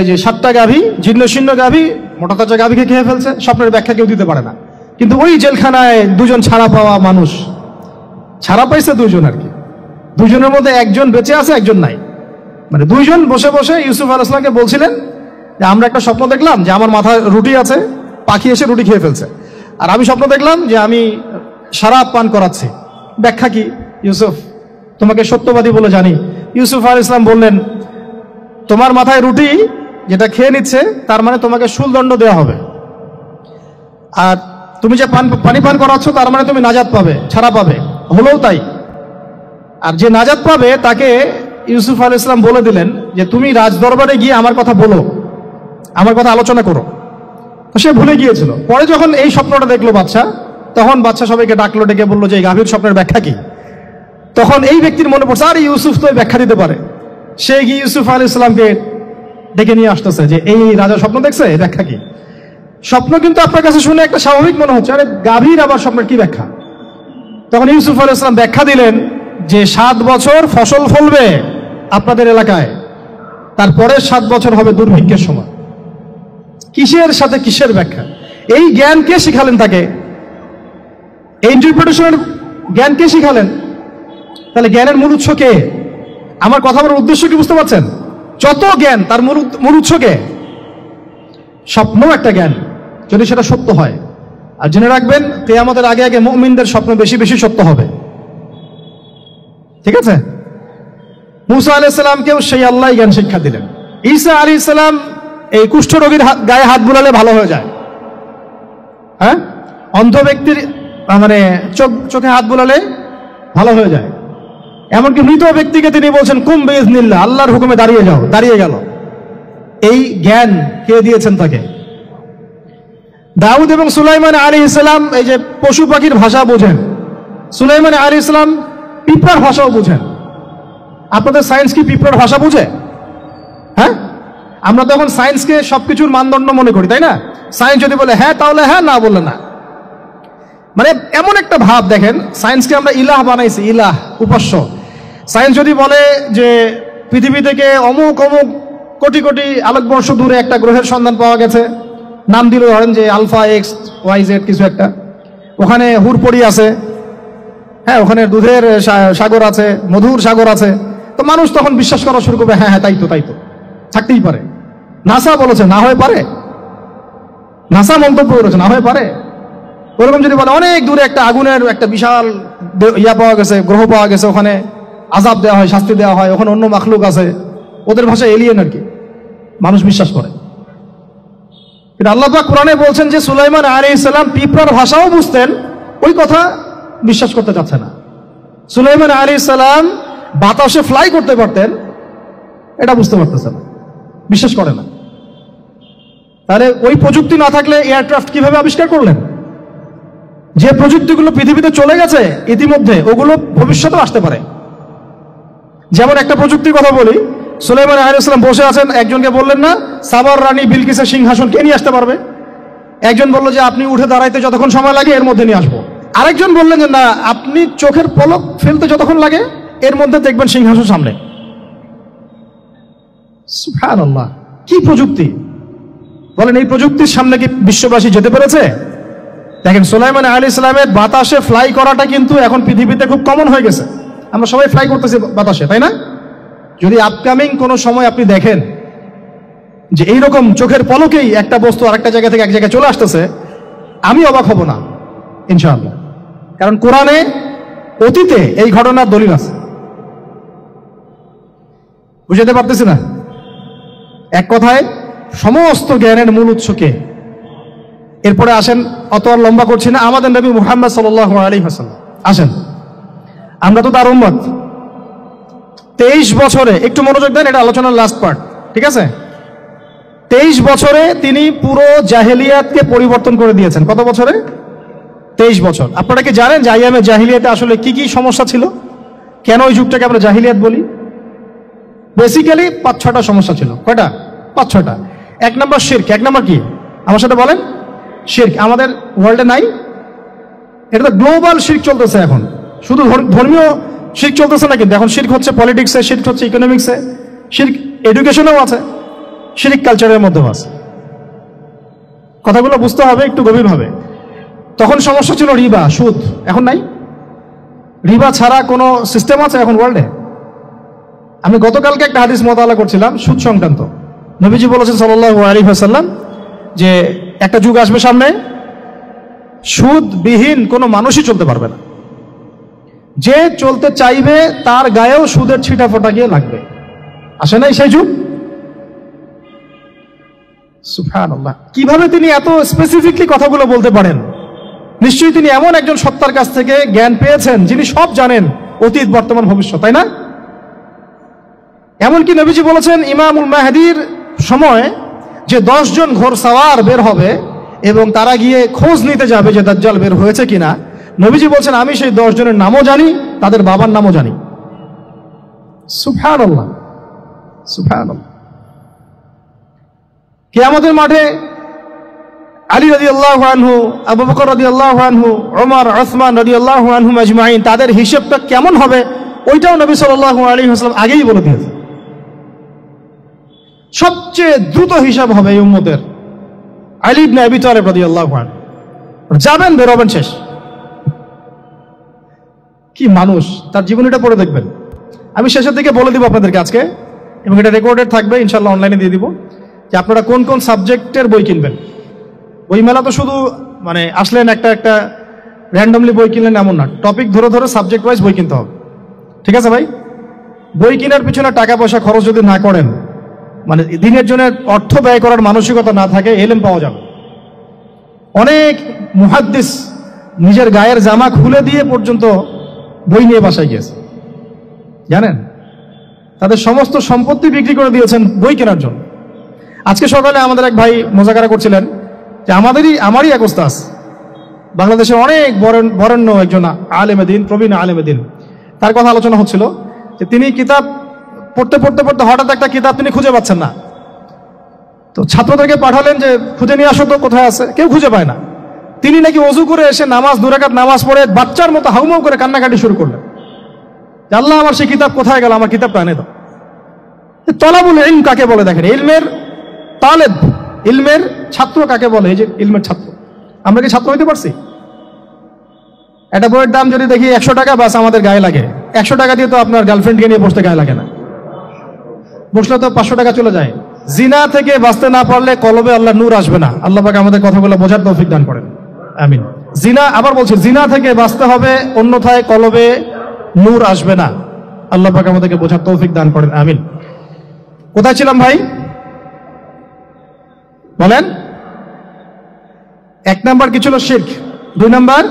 যে 7টা গাভী, জীর্ণ শীর্ণ গাভী মোটা তাজা গাভীকে খেয়ে ফেলছে, স্বপ্নের ব্যাখ্যা কেউ দিতে পারে না। কিন্তু ওই জেলখানায় 2 জন ছাড়া পাওয়া মানুষ, ছাড়া পাইছে 2 জন আর কি, 2 জনের মধ্যে একজন বেঁচে আছে, একজন নাই। মানে 2 জন বসে বসে ইউসুফ আলাইহিস সালামকে বলছিলেন যে আমরা একটা স্বপ্ন দেখলাম যে আমার মাথায় রুটি আছে, পাখি এসে রুটি খেয়ে ফেলছে। আর আমি স্বপ্ন দেখলাম যে আমি শরাব পান করাচ্ছি, ব্যাখ্যা কি? ইউসুফ, তোমাকে সত্যবাদী বলে জানি। ইউসুফ আলাইহিস সালাম বললেন, তোমার মাথায় রুটি যেটা খেয়ে নিচ্ছে তার মানে তোমাকে শুলদণ্ড দেওয়া হবে, আর তুমি যে পানি পান করাচ্ছ তার মানে তুমি নাজাত পাবে, ছাড়া পাবে। হলেও তাই। আর যে নাজাত পাবে তাকে ইউসুফ আলাইহিস সালাম বলে দিলেন যে তুমি রাজ দরবারে গিয়ে আমার কথা বলো, আমার কথা আলোচনা করো। তো সে ভুলে গিয়েছিল। পরে যখন এই স্বপ্নটা দেখলো বাদশা, তখন বাদশা সবাইকে ডাকলো, ডেকে বললো যে এই গাভীর স্বপ্নের ব্যাখ্যা কি। তখন এই ব্যক্তির মনে পড়ছে, আরে ইউসুফ তো ব্যাখ্যা দিতে পারে। সে গিয়ে ইউসুফ আলাইহিস সালামকে ডেকে নিয়ে আসতেছে যে এই রাজা স্বপ্ন দেখছে, ব্যাখ্যা কি। স্বপ্ন কিন্তু আপনার কাছে শুনে একটা স্বাভাবিক মনে হচ্ছে, আরে গাভীর আবার স্বপ্নের কি ব্যাখ্যা। তখন ইউসুফ আলাইহিস সালাম ব্যাখ্যা দিলেন যে 7 বছর ফসল ফলবে আপনাদের এলাকায়, তারপরে 7 বছর হবে দুর্ভিক্ষের সময়। কিসের সাথে কিসের ব্যাখ্যা? এই জ্ঞান কে শিখালেন তাকে? এই ইন্টারপ্রিটেশনের জ্ঞান কে শিখালেন? তাহলে জ্ঞানের মূল উৎস কে? আমার কথা বলার উদ্দেশ্য কি বুঝতে পারছেন? যত জ্ঞান তার মূল উৎস কে? স্বপ্ন একটা জ্ঞান, যদি সেটা সত্য হয়। আর জেনে রাখবেন, কিয়ামতের আগে আগে মুমিনদের স্বপ্ন বেশি বেশি সত্য হবে। ঠিক আছে? মুসা আলাইহিস সালামকেও সেই আল্লাহ জ্ঞান শিক্ষা দিলেন। ঈসা আলাইহিস সালাম এই কুষ্ঠরোগীর গায়ে হাত বুলালে ভালো হয়ে যায়। হ্যাঁ, অন্ধ ব্যক্তির মানে চোখে হাত বুলালে ভালো হয়ে যায়। এমনকি মৃত ব্যক্তিকে তিনি বলছেন কুম বিইজনিল্লাহ, আল্লাহর হুকুমে দাঁড়িয়ে যাও, দাঁড়িয়ে গেল। এই জ্ঞান কে দিয়েছেন তাকে? দাউদ এবং সুলাইমান আলাইহিস সালাম এই যে পশু পাখির ভাষা বোঝেন, সুলাইমান আলাইহিস সালাম পিঁপড়ার ভাষাও বুঝেন। আপনাদের সায়েন্স কি পিঁপড়ার ভাষা বুঝে? হ্যাঁ, আমরা তখন সায়েন্সকে সবকিছুর মানদণ্ড মনে করি, তাই না? সায়েন্স যদি বলে হ্যাঁ তাহলে হ্যাঁ, না বললে না। মানে এমন একটা ভাব, দেখেন সায়েন্সকে আমরা ইলাহ বানাইছি, ইলাহ, উপাস্য। সায়েন্স যদি বলে যে পৃথিবী থেকে অমুক অমুক কোটি কোটি আলোকবর্ষ দূরে একটা গ্রহের সন্ধান পাওয়া গেছে, নাম দিল ধরেন যে আলফা এক্স ওয়াই জেড কিছু একটা, ওখানে হুরপড়ি আছে, হ্যাঁ ওখানে দুধের সাগর আছে, মধুর সাগর আছে, তো মানুষ তখন বিশ্বাস করা শুরু করবে, হ্যাঁ হ্যাঁ তাই তো থাকতেই পারে। নাসা বলেছে না হয়ে পারে, নাসা মন্তব্য করেছে না হয়ে পারে। ওরকম যদি বলে অনেক দূরে একটা আগুনের একটা বিশাল ইয়া পাওয়া গেছে, গ্রহ পাওয়া গেছে, ওখানে আযাব দেওয়া হয়, শাস্তি দেওয়া হয়, ওখানে অন্য মাখলুক আছে, ওদের ভাষায় এলিয়েন আর কি, মানুষ বিশ্বাস করে। কিন্তু আল্লাহ পাক কোরআনে বলছেন যে সুলাইমান আলাইহিস সালাম পিঁপড়ার ভাষাও বুঝতেন, ওই কথা বিশ্বাস করতে চাচ্ছে না। সুলাইমান আলাইহিস সালাম বাতাসে ফ্লাই করতে পারতেন, এটা বুঝতে পারতেছে না, বিশ্বাস করে না। তাহলে ওই প্রযুক্তি না থাকলে এয়ারক্রাফট কিভাবে আবিষ্কার করলেন? যে প্রযুক্তিগুলো পৃথিবীতে চলে গেছে ইতিমধ্যে, ওগুলো ভবিষ্যতেও আসতে পারে। যেমন একটা প্রযুক্তির কথা বলি, সুলাইমান আলাইহিস সালাম বসে আছেন, একজনকে বললেন না সাবার রানী বিলকিসের সিংহাসন কে নিয়ে আসতে পারবে? একজন বললো যে আপনি উঠে দাঁড়াইতে যতক্ষণ সময় লাগে এর মধ্যে নিয়ে আসবো। আরেকজন বললেন যে না, আপনি চোখের পলক ফেলতে যতক্ষণ লাগে এর মধ্যে দেখবেন সিংহাসন সামনে। সুবহানাল্লাহ, কি প্রযুক্তি! বলেন এই প্রযুক্তির সামনে কি বিশ্ববাসী যেতে পেরেছে? দেখেন সুলাইমান আলাইহিস সালামের বাতাসে ফ্লাই করাটা কিন্তু এখন পৃথিবীতে খুব কমন হয়ে গেছে, আমরা সবাই ফ্লাই করতেছি বাতাসে, তাই না? যদি আপকামিং কোনো সময় আপনি দেখেন যে এইরকম চোখের পলকেই একটা বস্তু আরেকটা জায়গা থেকে এক জায়গায় চলে আসতেছে, আমি অবাক হব না ইনশাআল্লাহ। কারণ কোরআনে অতীতে এই ঘটনার দলিল আছে। বুঝাতে পারতেছি না? এক কথায় সমস্ত জ্ঞানের মূল উৎস কে? এরপরে আসেন, অত আর লম্বা করছি না, আমাদের নবী মুহাম্মদ সাল্লাল্লাহু আলাইহি ওয়াসাল্লাম আসেন। আমরা তো তার উম্মত। 23 বছরে, একটু মনোযোগ দেন, এটা আলোচনার লাস্ট পার্ট, ঠিক আছে? 23 বছরে তিনি পুরো জাহেলিয়াতকে পরিবর্তন করে দিয়েছেন। কত বছরে? 23 বছর। আপনারা কি জানেন যে আইয়ামে জাহিলিয়াতে আসলে কি কি সমস্যা ছিল? কেন ওই যুগটাকে আমরা জাহিলিয়াত বলি? বেসিক্যালি 5-6টা সমস্যা ছিল। কয়টা? 5-6টা। এক নম্বর শিরক। এক নম্বর কি? আমার সাথে বলেন। শিরক আমাদের ওয়ার্ল্ডে নাই, এটা তো গ্লোবাল শিরক চলতেছে এখন। শুধু ধর্মীয় শিরক চলতেছে না, কিন্তু এখন শিরক হচ্ছে পলিটিক্সে, শিরক হচ্ছে ইকোনমিক্সে, শিরক এডুকেশনেও আছে, শিরক কালচারের মধ্যেও আছে। কথাগুলো বুঝতে হবে একটু গভীরভাবে। তখন সমস্যা ছিল রিবা, সুদ। এখন নাই। রিবা ছাড়া কোনো সিস্টেম আছে এখন ওয়ার্ল্ডে? আমি গতকালকে একটা হাদিস মোতালা করছিলাম সুদ সংক্রান্ত। নবীজি বলেছেন সাল্লাল্লাহু আলাইহি ওয়াসাল্লাম যে একটা যুগ আসবে সামনে, সুদবিহীন কোনো মানুষই চলতে পারবে না। যে চলতে চাইবে তার গায়েও সুদের ছিটা ফোটা গিয়ে লাগবে। আসে নাই সেই যুগ? সুবহানাল্লাহ, কিভাবে তিনি এত স্পেসিফিকলি কথাগুলো বলতে পারেন? নিশ্চয়ই তিনি এমন একজন সত্তার কাছ থেকে জ্ঞান পেয়েছেন যিনি সব জানেন, অতীত বর্তমান ভবিষ্যৎ, তাই না? এমনকি নবীজি বলেছেন ইমামুল মাহদির সময় যে 10 জন ঘোড়সাওয়ার বের হবে এবং তারা গিয়ে খোঁজ নিতে যাবে যে দাজ্জাল বের হয়েছে কিনা, নবীজি বলছেন আমি সেই 10 জনের নামও জানি, তাদের বাবার নামও জানি। সুবহানাল্লাহ, সুবহানাল্লাহ। কিয়ামতের মাঠে আলী রাদিয়াল্লাহু আনহু, আবু বকর রাদিয়াল্লাহু আনহু, ওমর, ওসমান রাদিয়াল্লাহু আনহুম আজমাইন, তাদের হিসাবটা কেমন হবে ওইটাও নবী সাল্লাল্লাহু আলাইহি ওয়াসাল্লাম আগেই বলে দিয়েছেন। সবচেয়ে দ্রুত হিসাব হবে এই উম্মতের আলী ইবনে আবি তালিব রাদিয়াল্লাহু আনহু। যাবেন, বেরোবেন, শেষ। কি মানুষ, তার জীবনীটা পড়ে দেখবেন। আমি শেষের দিকে বলে দিব আপনাদেরকে আজকে, এবং এটা রেকর্ডেড থাকবে, ইনশাআল্লাহ অনলাইনে দিয়ে দিব, যে আপনারা কোন কোন সাবজেক্টের বই কিনবেন। বই মেলা তো শুধু মানে আসলেন একটা র্যান্ডমলি বই কিনলেন এমন না, টপিক ধরে ধরে সাবজেক্ট ওয়াইজ বই কিনতে হবে, ঠিক আছে ভাই? বই কেনার পিছনে টাকা পয়সা খরচ যদি না করেন, মানে দিনের জন্য অর্থ ব্যয় করার মানসিকতা না থাকে, এলেম পাওয়া যাবে। অনেক মুহাদ্দিস নিজের গায়ের জামা খুলে দিয়ে পর্যন্ত বই নিয়ে বাসায় গিয়েছে, জানেন? তাদের সমস্ত সম্পত্তি বিক্রি করে দিয়েছেন বই কেনার জন্য। আজকে সকালে আমাদের এক ভাই মোজাকারা করছিলেন যে আমারই এক ওস্তাদ, বাংলাদেশের অনেক বরেণ্য একজন আলেমে দিন, প্রবীণ আলেমে দিন, তার কথা আলোচনা হচ্ছিল যে তিনি কিতাব পড়তে পড়তে পড়তে হঠাৎ একটা কিতাব তিনি খুঁজে পাচ্ছেন না। তো ছাত্রদেরকে পাঠালেন যে খুঁজে নিয়ে আসো তো, কোথায় আছে? কেউ খুঁজে পায় না। তিনি নাকি ওযু করে এসে নামাজ, 2 রাকাত নামাজ পড়ে বাচ্চার মতো হাউমাউ করে কান্নাকাটি শুরু করলেন। যে আল্লাহ আমার সেই কিতাব কোথায় গেল, আমার কিতাবটা এনে দাও। তলাবুল ইলম কাকে বলে দেখেন, ইলমের তালেব, ইলমের ছাত্র কাকে বলে? এই যে ইলমের ছাত্র, আমরা কি ছাত্র হইতে পারছি? একটা বইয়ের দাম যদি দেখি 100 টাকা, বাস আমাদের গায়ে লাগে। 100 টাকা দিয়ে তো আপনার গার্লফ্রেন্ডকে নিয়ে বসতে গায়ে লাগে না, বসলে তো 500 টাকা চলে যায়। জিনা থেকে বাঁচতে না পারলে কলবে আল্লাহ নূর আসবে না। আল্লাহ পাক আমাদের কথাগুলো বোঝার তৌফিক দান করেন, আমিন। জিনা, আবার বলছি, জিনা থেকে বাঁচতে হবে, অন্যথায় কলবে নূর আসবে না। আল্লাহ পাক আমাদেরকে বোঝার তৌফিক দান করেন, আমিন। কোথায় ছিলাম ভাই? বলেন। 1 নাম্বার কি ছিল? শিরক। 2 নাম্বার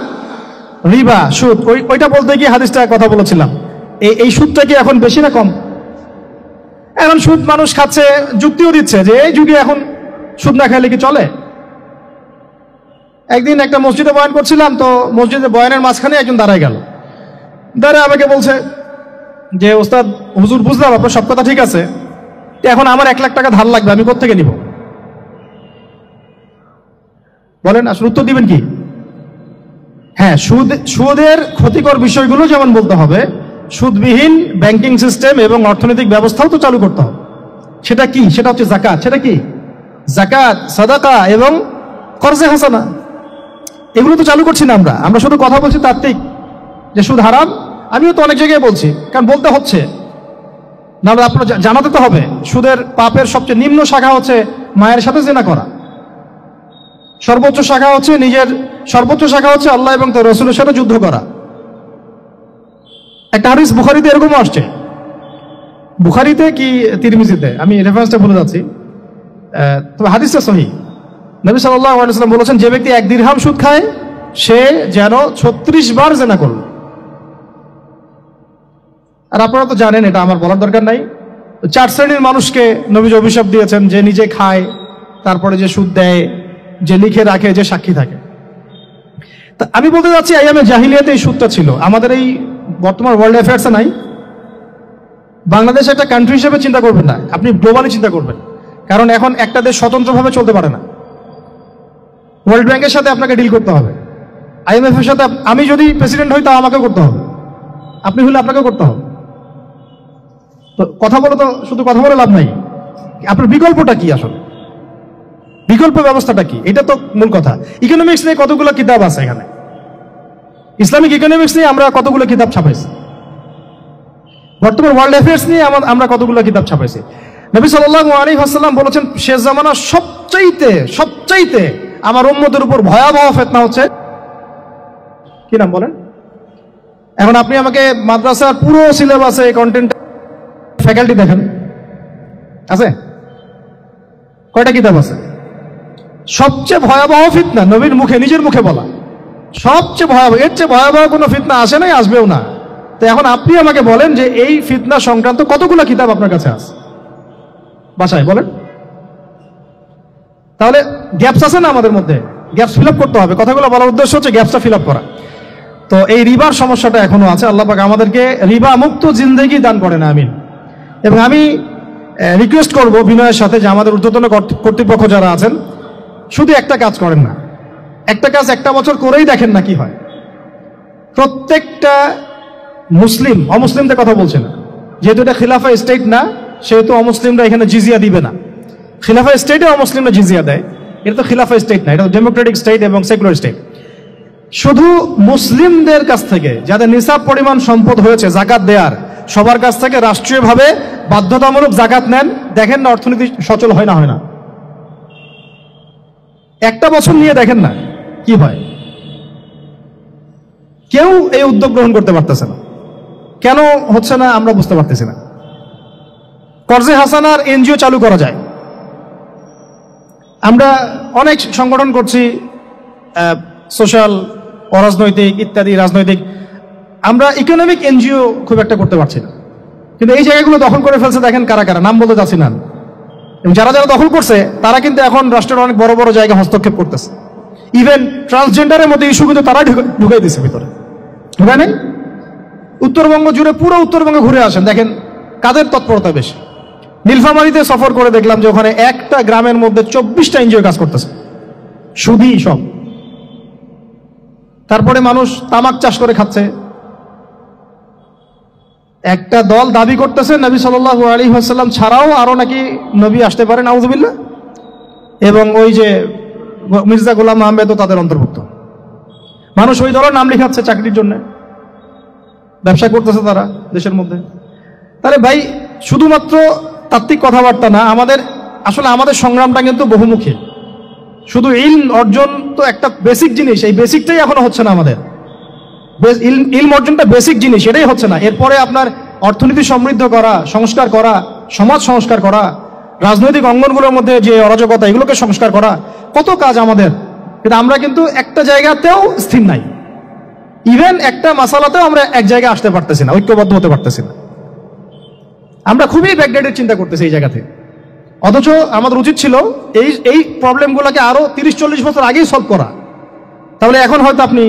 রিবা, সুদ। ওইটা বলতে গিয়ে হাদিসটা কথা বলেছিলাম। এই সুদটা কি এখন বেশি না কম? এখন সুদ মানুষ খাচ্ছে, যুক্তিও দিচ্ছে যে এই যুগে এখন সুদ না খাইলে কি চলে? একদিন একটা মসজিদে বয়ান করছিলাম, তো মসজিদে বয়ানের মাঝখানে একজন দাঁড়ায় গেল, দাঁড়ায় আমাকে বলছে যে ওস্তাদ হুজুর, বুঝলাম আপনার সব কথা ঠিক আছে, এখন আমার 1 লাখ টাকা ধার লাগবে, আমি কোত্থেকে নিব? বলেন, আসলে উত্তর দিবেন কি? হ্যাঁ, সুদের ক্ষতিকর বিষয়গুলো যেমন বলতে হবে, সুদবিহীন ব্যাংকিং সিস্টেম এবং অর্থনৈতিক ব্যবস্থাও তো চালু করতে হবে। সেটা কি? সেটা হচ্ছে যাকাত। সেটা কি? যাকাত, সাদাকা এবং কর্জে হাসানা। এগুলো তো চালু করছি না আমরা। আমরা শুধু কথা বলছি তাত্ত্বিক যে সুদ হারাম। আমিও তো অনেক জায়গায় বলছি, কারণ বলতে হচ্ছে, নাহলে আপনার জানাতে তো হবে। সুদের পাপের সবচেয়ে নিম্ন শাখা হচ্ছে মায়ের সাথে জিনা করা, সর্বোচ্চ শাখা হচ্ছে আল্লাহ এবং তার রাসূলের সাথে যুদ্ধ করা। একটা হাদিস বুখারীতে এরকমও আসছে, বুখারীতে কি তিরমিজিতে, আমি রেফারেন্সটা ভুলে যাচ্ছি, তবে হাদিসটা সহিহ। নবী সাল্লাল্লাহু আলাইহি ওয়াসাল্লাম বলেছেন, যে ব্যক্তি 1 দিরহাম সুদ খায় সে যেন 36 বার জিনা করল। আর আপনারা তো জানেন, এটা আমার বলার দরকার নাই। 4 শ্রেণীর মানুষকে নবী অভিশাপ দিয়েছেন, যে নিজে খায়, তারপরে যে সুদ দেয়, যে লিখে রাখে, যে সাক্ষী থাকে। তা আমি বলতে যাচ্ছি, আইয়ামে জাহিলিয়াতে এই সুদটা ছিল, আমাদের এই বর্তমান ওয়ার্ল্ড অ্যাফেয়ার্সে নাই। বাংলাদেশ একটা কান্ট্রি হিসেবে চিন্তা করবেন না, আপনি গ্লোবালি চিন্তা করবেন। কারণ এখন একটা দেশ স্বতন্ত্রভাবে চলতে পারে না, ওয়ার্ল্ড ব্যাংকের সাথে আপনাকে ডিল করতে হবে, IMF এর সাথে। আমি যদি প্রেসিডেন্ট হই, তাও আমাকে করতে হবে, আপনি হলে আপনাকে করতে হবে। তো কথা বলে তো শুধু কথা বলে লাভ নাই, আপনার বিকল্পটা কি? আসলে বিকল্প ব্যবস্থাটা কি? এটা তো মূল কথা। ইকোনমিক্স নিয়ে কতগুলো কিতাব আছে এখানে, ইসলামিক ইকোনমিক্স নিয়ে আমরা কতগুলো কিতাব ছাপাইছি, বর্তমান ওয়ার্ল্ড অ্যাফেয়ার্স নিয়ে আমরা কতগুলো কিতাব ছাপাইছি। নবী সাল্লাল্লাহু আলাইহি ওয়াসাল্লাম বলেছেন, শেষ জামানার সবচাইতে আমার উম্মতের উপর ভয়াবহ ফিতনা হচ্ছে, কি নাম বলেন? এখন আপনি আমাকে মাদ্রাসার পুরো সিলেবাসে কন্টেন্ট ফ্যাকাল্টি দেখেন, আছে কয়টা কিতাব আছে? সবচেয়ে ভয়াবহ ফিতনা নবীর মুখে, নিজের মুখে বলা, সবচেয়ে ভয়াবহ। এর চেয়ে ভয়াবহ কোনো ফিতনা আসে নাই, আসবেও না। তো এখন আপনি আমাকে বলেন যে এই ফিতনা সংক্রান্ত কতগুলো কিতাব আপনার কাছে আছে বাসায়, বলেন। তাহলে গ্যাপস আছে না আমাদের মধ্যে? গ্যাপস ফিল আপ করতে হবে। কথাগুলো বলার উদ্দেশ্য হচ্ছে গ্যাপসটা ফিল আপ করা। তো এই রিবার সমস্যাটা এখনো আছে। আল্লাহ পাক আমাদেরকে রিবা মুক্ত জিন্দেগি দান করেন, আমিন। এবং আমি রিকোয়েস্ট করব বিনয়ের সাথে, যে আমাদের ঊর্ধ্বতন কর্তৃপক্ষ যারা আছেন, শুধু একটা কাজ করেন না, একটা কাজ 1টা বছর করেই দেখেন না কি হয়। প্রত্যেকটা মুসলিম, অমুসলিমদের কথা বলছে না, যেহেতু এটা খিলাফা স্টেট না, সেহেতু অমুসলিমরা এখানে জিজিয়া দিবে না। খিলাফা স্টেটে অমুসলিমরা জিজিয়া দেয়, এটা তো খিলাফা স্টেট না, এটা ডেমোক্রেটিক স্টেট এবং সেকুলার স্টেট। শুধু মুসলিমদের কাছ থেকে, যাদের নিসাব পরিমাণ সম্পদ হয়েছে জাকাত দেওয়ার, সবার কাছ থেকে রাষ্ট্রীয়ভাবে বাধ্যতামূলক জাকাত নেন, দেখেন না অর্থনীতি সচল হয় না। 1টা বছর নিয়ে দেখেন না কি হয়। কেউ এই উদ্যোগ গ্রহণ করতে পারতেছে না। কেন হচ্ছে না আমরা বুঝতে পারতেছি না। কর্জে হাসানার এনজিও চালু করা যায়। আমরা অনেক সংগঠন করছি, সোশ্যাল, অরাজনৈতিক ইত্যাদি, রাজনৈতিক। আমরা ইকোনমিক এনজিও খুব একটা করতে পারছি না। কিন্তু এই জায়গাগুলো দখল করে ফেলছে, দেখেন কারা কারা, নাম বলতে চাচ্ছি না। এবং যারা দখল করছে তারা কিন্তু এখন রাষ্ট্রের অনেক বড় বড় জায়গায় হস্তক্ষেপ করতেছে। ইভেন ট্রান্সজেন্ডারের মধ্যে ইস্যু কিন্তু তারা ঢুকাই দিচ্ছে ভিতরে, ঢুকায় নাই? উত্তরবঙ্গ জুড়ে, পুরো উত্তরবঙ্গে ঘুরে আসেন, দেখেন কাদের তৎপরতা বেশি। নীলফামারীতে সফর করে দেখলাম যে ওখানে একটা গ্রামের মধ্যে 24টা এনজিও কাজ করতেছে, সুদী সব। তারপরে মানুষ তামাক চাষ করে খাচ্ছে, একটা দল দাবি করতেছে নবী সাল্লাল্লাহু আলাইহি ওয়াসাল্লাম ছাড়াও আরো নাকি নবী আসতে পারে, নাউযুবিল্লাহ। এবং ওই যে মির্জা গোলাম আহমেদও তাদের অন্তর্ভুক্ত। মানুষ ওই দলের নাম লেখাচ্ছে চাকরির জন্য, ব্যবসা করতেছে তারা দেশের মধ্যে। তাহলে ভাই শুধুমাত্র তাত্ত্বিক কথাবার্তা না, আমাদের সংগ্রামটা কিন্তু বহুমুখী। শুধু ইলম অর্জন তো একটা বেসিক জিনিস, এই বেসিকটাই এখনো হচ্ছে না আমাদের। ইলম অর্জনটা বেসিক জিনিস, এটাই হচ্ছে না। এরপরে আপনার অর্থনীতি সমৃদ্ধ করা, সংস্কার করা, সমাজ সংস্কার করা, রাজনৈতিক অঙ্গনগুলোর মধ্যে যে অরাজকতা, এগুলোকে সংস্কার করা, কত কাজ আমাদের। কিন্তু আমরা কিন্তু একটা জায়গাতেও স্থির নাই। ইভেন একটা মাসালাতেও আমরা এক জায়গায় আসতে পারতেছি না, ঐক্যবদ্ধ হতে পারতেছি না। আমরা খুবই ব্যাকডেটেড চিন্তা করতেছি এই জায়গাতে। অথচ আমাদের উচিত ছিল এই প্রবলেমগুলোকে আরো 30-40 বছর আগেই সলভ করা। তাহলে এখন হয়তো আপনি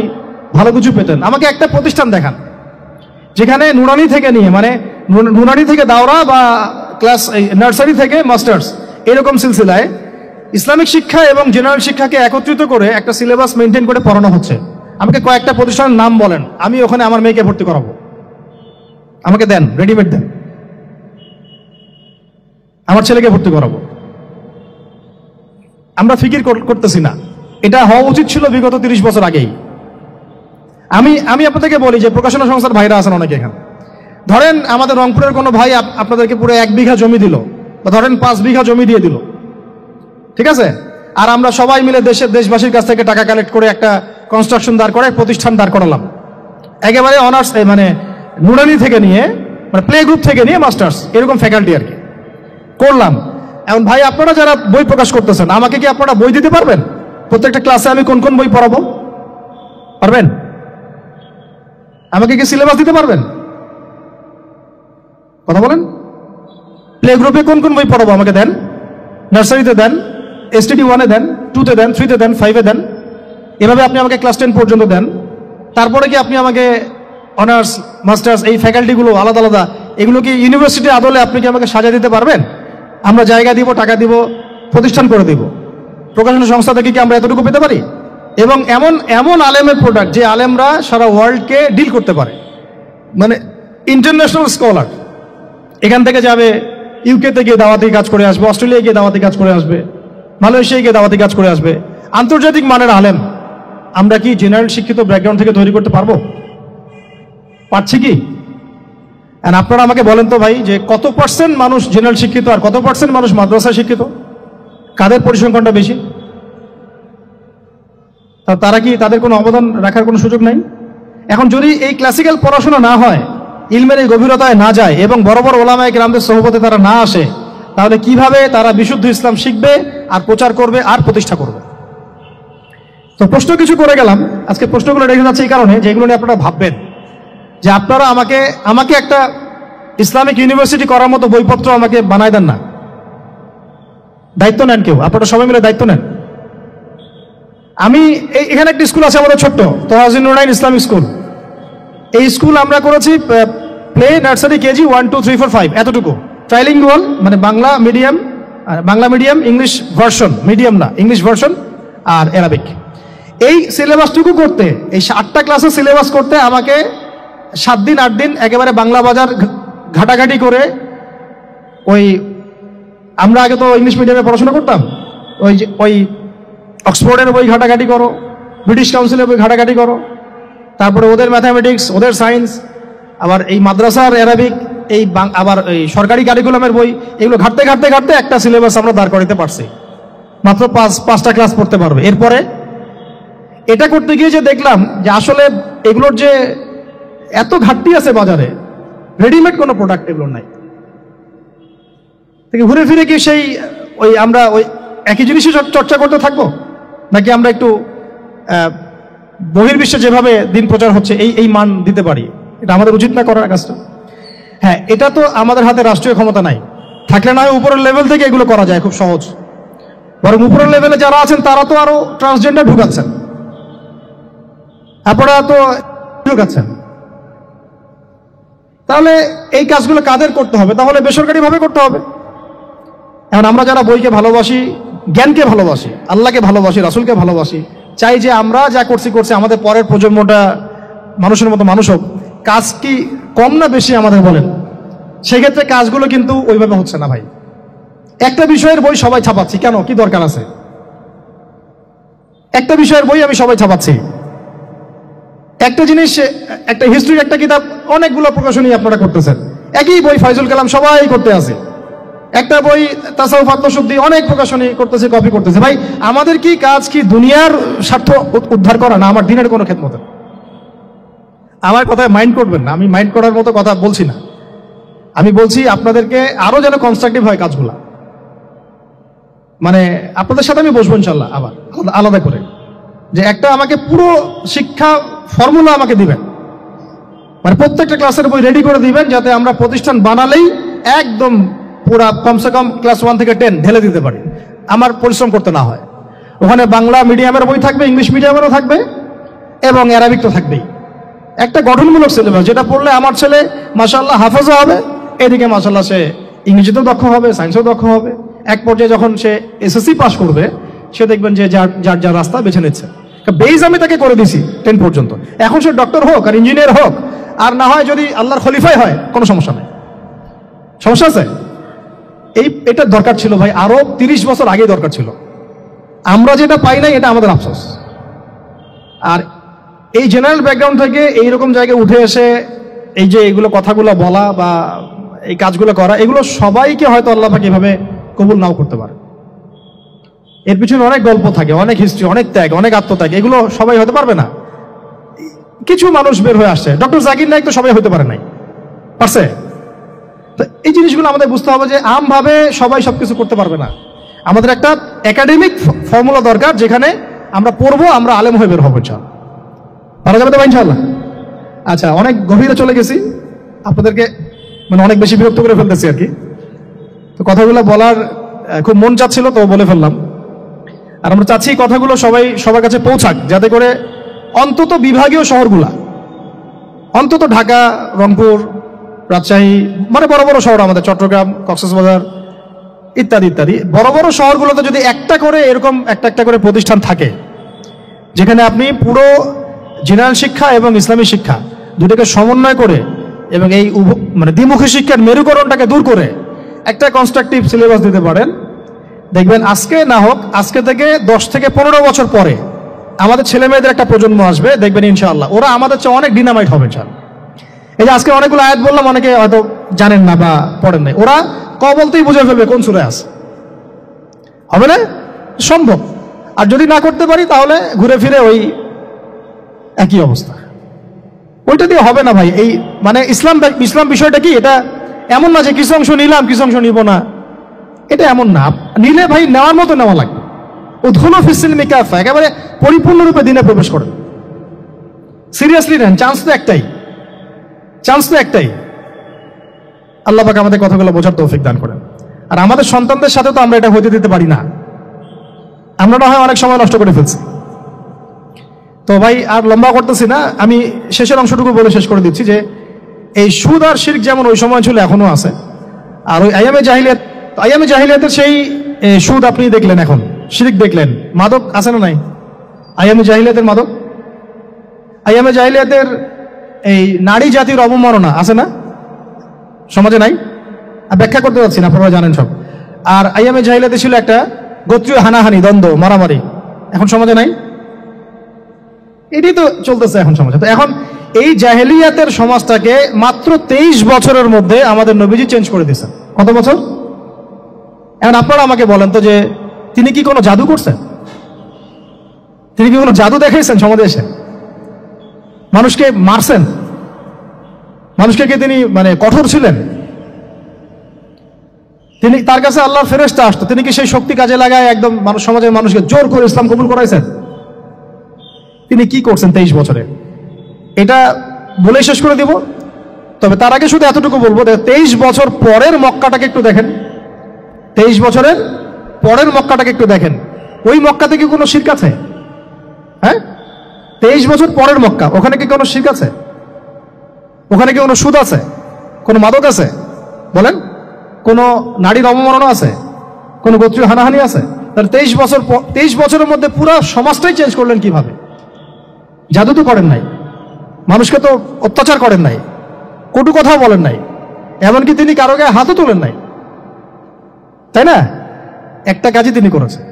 ভালো কিছু পেতেন। আমাকে একটা প্রতিষ্ঠান দেখান যেখানে নুরানি থেকে নিয়ে, মানে নুরানি থেকে দাওরা বা ক্লাস নার্সারি থেকে মাস্টার্স, এরকম সিলসিলায় ইসলামিক শিক্ষা এবং জেনারেল শিক্ষাকে একত্রিত করে একটা সিলেবাস মেনটেন করে পড়ানো হচ্ছে। আমাকে কয়েকটা প্রতিষ্ঠানের নাম বলেন, আমি ওখানে আমার মেয়েকে ভর্তি করাবো। আমাকে দেন, রেডিমেড দেন, আমার ছেলেকে ভর্তি করাবো। আমরা ফিকির করতেছি না। এটা হওয়া উচিত ছিল বিগত 30 বছর আগেই। আমি আপনাদেরকে বলি যে প্রকাশনা সংস্থার ভাইরা আছেন অনেকে এখানে। ধরেন আমাদের রংপুরের কোনো ভাই আপনাদেরকে পুরো 1 বিঘা জমি দিল, বা ধরেন 5 বিঘা জমি দিয়ে দিল, ঠিক আছে? আর আমরা সবাই মিলে দেশবাসীর কাছ থেকে টাকা কালেক্ট করে একটা কনস্ট্রাকশন দাঁড় করে প্রতিষ্ঠান দাঁড় করালাম, একেবারে অনার্স, মানে নুরানি থেকে নিয়ে, মানে প্লে গ্রুপ থেকে নিয়ে মাস্টার্স, এরকম ফ্যাকাল্টি আর কি করলাম। এখন ভাই আপনারা যারা বই প্রকাশ করতেছেন, আমাকে কি আপনারা বই দিতে পারবেন? প্রত্যেকটা ক্লাসে আমি কোন কোন বই পড়াবো পারবেন? আমাকে কি সিলেবাস দিতে পারবেন? কথা বলেন। প্লে গ্রুপে কোন কোন বই পড়াবো আমাকে দেন, নার্সারিতে দেন, STD 1-এ দেন, 2-তে দেন, 3-তে দেন, 5-এ দেন, এভাবে আপনি আমাকে ক্লাস 10 পর্যন্ত দেন। তারপরে কি আপনি আমাকে অনার্স, মাস্টার্স, এই ফ্যাকাল্টিগুলো আলাদা আলাদা, এগুলো কি ইউনিভার্সিটি আদলে আপনি কি আমাকে সাজা দিতে পারবেন? আমরা জায়গা দিব, টাকা দিব, প্রতিষ্ঠান করে দিব। প্রকাশনা সংস্থা থেকে কি আমরা এতটুকু পেতে পারি? এবং এমন এমন আলেমের প্রোডাক্ট, যে আলেমরা সারা ওয়ার্ল্ডকে ডিল করতে পারে, মানে ইন্টারন্যাশনাল স্কলার। এখান থেকে যাবে ইউকেতে গিয়ে দাওয়াতি কাজ করে আসবে, অস্ট্রেলিয়ায় গিয়ে দাওয়াতি কাজ করে আসবে, মালয়েশিয়ায় গিয়ে দাওয়াতি কাজ করে আসবে, আন্তর্জাতিক মানের আলেম। আমরা কি জেনারেল শিক্ষিত ব্যাকগ্রাউন্ড থেকে তৈরি করতে পারবো? পারছি কি? আর আপনারা আমাকে বলেন তো ভাই, যে কত পার্সেন্ট মানুষ জেনারেল শিক্ষিত আর কত পার্সেন্ট মানুষ মাদ্রাসা শিক্ষিত? কাদের পরিসংখ্যানটা বেশি? তারা কি, তাদের কোনো অবদান রাখার কোনো সুযোগ নাই? এখন যদি এই ক্লাসিক্যাল পড়াশোনা না হয়, ইলমের এই গভীরতায় না যায়, এবং বড় বড় ওলামায়ে কেরামদের সোহবতে তারা না আসে, তাহলে কিভাবে তারা বিশুদ্ধ ইসলাম শিখবে আর প্রচার করবে আর প্রতিষ্ঠা করবে? তো প্রশ্ন কিছু করে গেলাম। আজকে প্রশ্নগুলো রেখে যাচ্ছে এই কারণে যে এগুলো নিয়ে আপনারা ভাববেন, যে আপনারা আমাকে একটা ইসলামিক ইউনিভার্সিটি করার মতো বইপত্র আমাকে বানায় দেন না। দায়িত্ব নেন কেউ, আপনারা সবাই মিলে দায়িত্ব নেন। এখানে একটা স্কুল আছে আমাদের ছোট্ট, তহাজিন নুরাইন ইসলামিক স্কুল। এই স্কুল আমরা করেছি প্লে, নার্সারি, কেজি 1, 2, 3, 4, 5, এতটুকু। ট্রাইলিঙ্গুয়াল, মানে Bangla medium, English version, medium না, ইংলিশ ভার্সন আর অ্যারাবিক। এই সিলেবাসটুকু করতে, এই 8টা ক্লাসের সিলেবাস করতে আমাকে 7 দিন 8 দিন একেবারে বাংলা বাজার ঘাটাঘাটি করে, আমরা আগে তো ইংলিশ মিডিয়ামে পড়াশোনা করতাম, ওই অক্সফোর্ডের বই ঘাটাঘাটি করো, ব্রিটিশ কাউন্সিলের বই ঘাটাঘাটি করো, তারপরে ওদের ম্যাথামেটিক্স, ওদের সায়েন্স, আবার এই মাদ্রাসার অ্যারাবিক, আবার এই সরকারি কারিকুলামের বই, এগুলো ঘাটতে ঘাটতে ঘাটতে একটা সিলেবাস আমরা দাঁড় করাতে পারছি। মাত্র 5টা ক্লাস পড়তে পারবে। এরপরে এটা করতে গিয়ে যে দেখলাম যে আসলে এগুলোর যে এত ঘাটতি আছে বাজারে, রেডিমেড কোনো প্রোডাক্ট এগুলোর নাই। থেকে ঘুরে ফিরে কি আমরা একই জিনিসই চর্চা করতে থাকবো, নাকি আমরা একটু বহির্বিশ্বে যেভাবে দিন প্রচার হচ্ছে এই মান দিতে পারি? এটা আমাদের উচিত না করার কাজটা? হ্যাঁ, এটা তো আমাদের হাতে রাষ্ট্রীয় ক্ষমতা নাই, থাকলে না হয় উপরের লেভেল থেকে এগুলো করা যায়, খুব সহজ। বরং উপরের লেভেলে যারা আছেন তারা তো আরো ট্রান্সজেন্ডার ঢুকাচ্ছেন, আপনারা তো ঢুকাচ্ছেন। তাহলে এই কাজগুলো কাদের করতে হবে? তাহলে বেসরকারি ভাবে করতে হবে। এখন আমরা যারা বইকে ভালোবাসি, জ্ঞানকে ভালোবাসি, আল্লাহকে ভালোবাসি, রাসূলকে ভালোবাসি, চাই যে আমরা যা করছি আমাদের পরের প্রজন্মটা মানুষের মতো মানুষ হোক, কাজ কি কম না বেশি আমাদের বলেন? সেক্ষেত্রে কাজগুলো কিন্তু ওইভাবে হচ্ছে না ভাই। একটা বিষয়ের বই সবাই ছাপাচ্ছি, কেন? কি দরকার আছে? একটা বিষয়ের বই আমি সবাই ছাপাচ্ছি। একটা জিনিস, একটা হিস্ট্রির একটা কিতাব অনেকগুলো প্রকাশনী আপনারা করতেছেন, একই বই ফাইজুল কালাম সবাই করতে আছে। একটা বই তাসাউফ আত্মশুদ্ধি অনেক প্রকাশনী করতেছে, কপি করতেছে। ভাই আমাদের কি কাজ কি দুনিয়ার স্বার্থ উদ্ধার করা, না আমার দিনের কোনো খেদমত? আমার কথায় মাইন্ড করবেন না, আমি মাইন্ড করার মতো কথা বলছি না। আমি বলছি আপনাদেরকে আরো যেন কনস্ট্রাকটিভ হয় কাজগুলা। মানে আপনাদের সাথে আমি বসবো ইনশাল্লাহ আবার আলাদা করে, যে একটা আমাকে পুরো শিক্ষা ফর্মুলা আমাকে দিবেন, মানে প্রত্যেকটা ক্লাসের বই রেডি করে দিবেন, যাতে আমরা প্রতিষ্ঠান বানালেই একদম পুরা কমসে কম ক্লাস 1 থেকে 10 ঢেলে দিতে পারি, আমার পরিশ্রম করতে না হয়। ওখানে বাংলা মিডিয়ামের বই থাকবে, ইংলিশ মিডিয়ামেরও থাকবে, এবং অ্যারাবিক তো থাকবেই। একটা গঠনমূলক সিলেবাস, যেটা পড়লে আমার ছেলে মাশাআল্লাহ হাফেজও হবে, এদিকে মাশাআল্লাহ সে ইংরেজিতেও দক্ষ হবে, সায়েন্সেও দক্ষ হবে। এক পর্যায়ে যখন সে এসএসসি পাস করবে, সে দেখবেন যে যার রাস্তা বেছে নিচ্ছে। বেজ আমি তাকে করে দিছি 10 পর্যন্ত। এখন সে ডক্টর হোক আর ইঞ্জিনিয়ার হোক, আর না হয় যদি আল্লাহর খলিফাই হয়, কোনো সমস্যা নেই। সমস্যা আছে? এটা দরকার ছিল ভাই, আরো 30 বছর আগে দরকার ছিল। আমরা যেটা পাই নাই, এটা আমাদের আফসোস। আর এই জেনারেল ব্যাকগ্রাউন্ড থেকে এইরকম জায়গায় উঠে এসে এই যে এইগুলো কথাগুলো বলা বা এই কাজগুলো করা, এগুলো সবাইকে হয়তো আল্লাহ পাক এভাবে কবুল নাও করতে পারে। এর পিছনে অনেক গল্প থাকে, অনেক হিস্ট্রি, অনেক ত্যাগ, অনেক আত্মত্যাগ, এগুলো সবাই হতে পারবে না। কিছু মানুষ বের হয়ে আসছে। ডক্টর জাকির নাইক তো সবাই হতে পারে নাই, পারছে? তো এই জিনিসগুলো আমাদের বুঝতে হবে যে আমভাবে সবাই সবকিছু করতে পারবে না। আমাদের একটা একাডেমিক ফর্মুলা দরকার, যেখানে আমরা পড়বো, আমরা আলেম হয়ে বের হবো। ইনশাআল্লাহ পারা যাবে তো ভাই ইনশাআল্লাহ? আচ্ছা, অনেক গভীরে চলে গেছি, আপনাদেরকে মানে অনেক বেশি বিরক্ত করে ফেলতেছি আর কি। তো কথাগুলো বলার খুব মন চাচ্ছিল, তো বলে ফেললাম। আর আমরা চাচ্ছি কথাগুলো সবার কাছে পৌঁছাক, যাতে করে অন্তত বিভাগীয় শহরগুলা, অন্তত ঢাকা, রংপুর, রাজশাহী, মানে বড় বড় শহর আমাদের, চট্টগ্রাম, কক্সবাজার ইত্যাদি ইত্যাদি বড় বড় শহরগুলোতে যদি একটা করে এরকম একটা করে প্রতিষ্ঠান থাকে, যেখানে আপনি পুরো জেনারেল শিক্ষা এবং ইসলামী শিক্ষা দুটোকে সমন্বয় করে এবং এই মানে দ্বিমুখী শিক্ষার মেরুকরণটাকে দূর করে একটা কনস্ট্রাকটিভ সিলেবাস দিতে পারেন, দেখবেন আজকে না হোক, আজকে থেকে 10 থেকে 15 বছর পরে আমাদের ছেলে মেয়েদের একটা প্রজন্ম আসবে, দেখবেন ইনশাআল্লাহ ওরা আমাদের চেয়ে অনেক ডিনামাইট হবে। এই যে আজকে অনেকগুলো আয়াত বললাম, অনেকে হয়তো জানেন না বা পড়েন নাই, ওরা ক বলতেই বুঝে ফেলবে কোন সূরায় আছে। হবে না? সম্ভব। আর যদি না করতে পারি, তাহলে ঘুরে ফিরে ওই একই অবস্থা। ওইটা দিয়ে হবে না ভাই। এই মানে ইসলাম বিষয়টা কি, এটা এমন না যে কিছু অংশ নিলাম কিছু অংশ নিব না, এটা এমন না। নিলে ভাই নেওয়ার মতো নেওয়া লাগবে। উদখুলু ফিস-সিলমি কাফা, একেবারে পরিপূর্ণরূপে দিনে প্রবেশ করেন। সিরিয়াসলি নেন, চান্স তো একটাই। আল্লাহ পাক আমাদের কথাগুলো বোঝার তৌফিক দান করেন। আর আমাদের সন্তানদের সাথে তো আমরা এটা হতে দিতে পারি না। আমরা না হয় অনেক সময় নষ্ট করে ফেলছি। তো ভাই আর লম্বা করতেছি না, আমি শেষের অংশটুকু বলে শেষ করে দিচ্ছি যে এই সুদ আর শিরক যেমন ওই সময় ছিল, এখনো আছে। আর ওই আইয়ামে জাহিলিয়াতের সেই সুদ আপনি দেখলেন, এখন শিরক দেখলেন, মাদক আছে না নাই? আইয়ামে জাহিলিয়াতের মাদক, আইয়ামে জাহিলিয়াতের এই নারী জাতির অবমাননা আছে না সমাজে? নাই। ব্যাখ্যা করতে যাচ্ছি না, আপনারা জানেন সব। আর আইয়ামে জাহিলিয়াতে ছিল একটা গোত্রীয় হানাহানি, দ্বন্দ্ব, মারামারি, এখন সমাজে নাই। এটাই তো চলতেছে এখন সমাজে। তো এখন এই জাহেলিয়াতের সমাজটাকে মাত্র 23 বছরের মধ্যে আমাদের নবীজি চেঞ্জ করে দিয়েছেন। কত বছর? এখন আপনারা আমাকে বলেন তো যে তিনি কি কোনো জাদু করছেন? তিনি কি কোনো জাদু দেখাইছেন সমাজে এসে? মানুষকে মারছেন? মানুষকে কি তিনি মানে কঠোর ছিলেন? তিনি, তার কাছে আল্লাহর ফেরেশতা আসতো, তিনি কি সেই শক্তি কাজে লাগায় একদম সমাজের মানুষকে জোর করে ইসলাম কবুল করাইছেন? তিনি কি করছেন 23 বছরে? এটা বলেই শেষ করে দিব। তবে তার আগে শুধু এতটুকু বলবো, 23 বছর পরের মক্কাটাকে একটু দেখেন। 23 বছরের পরের মক্কাটাকে একটু দেখেন। ওই মক্কাতে কি কোনো শিরক আছে? হ্যাঁ, 23 বছর পরের মক্কা, ওখানে কি কোনো শিরক আছে? ওখানে কি কোনো সুদ আছে? কোনো মাদক আছে? বলেন। কোনো নারীর অবমাননা আছে? কোনো গোত্রীয় হানাহানি আছে? তাহলে 23 বছরের মধ্যে পুরো সমাজটাই চেঞ্জ করলেন কিভাবে? জাদু তো করেন নাই। মানুষকে তো অত্যাচার করেন নাই, কটু কথাও বলেন নাই, এমনকি তিনি কারো গায়ে হাতও তোলেন নাই, তাই না? একটা কাজই তিনি করেছেন,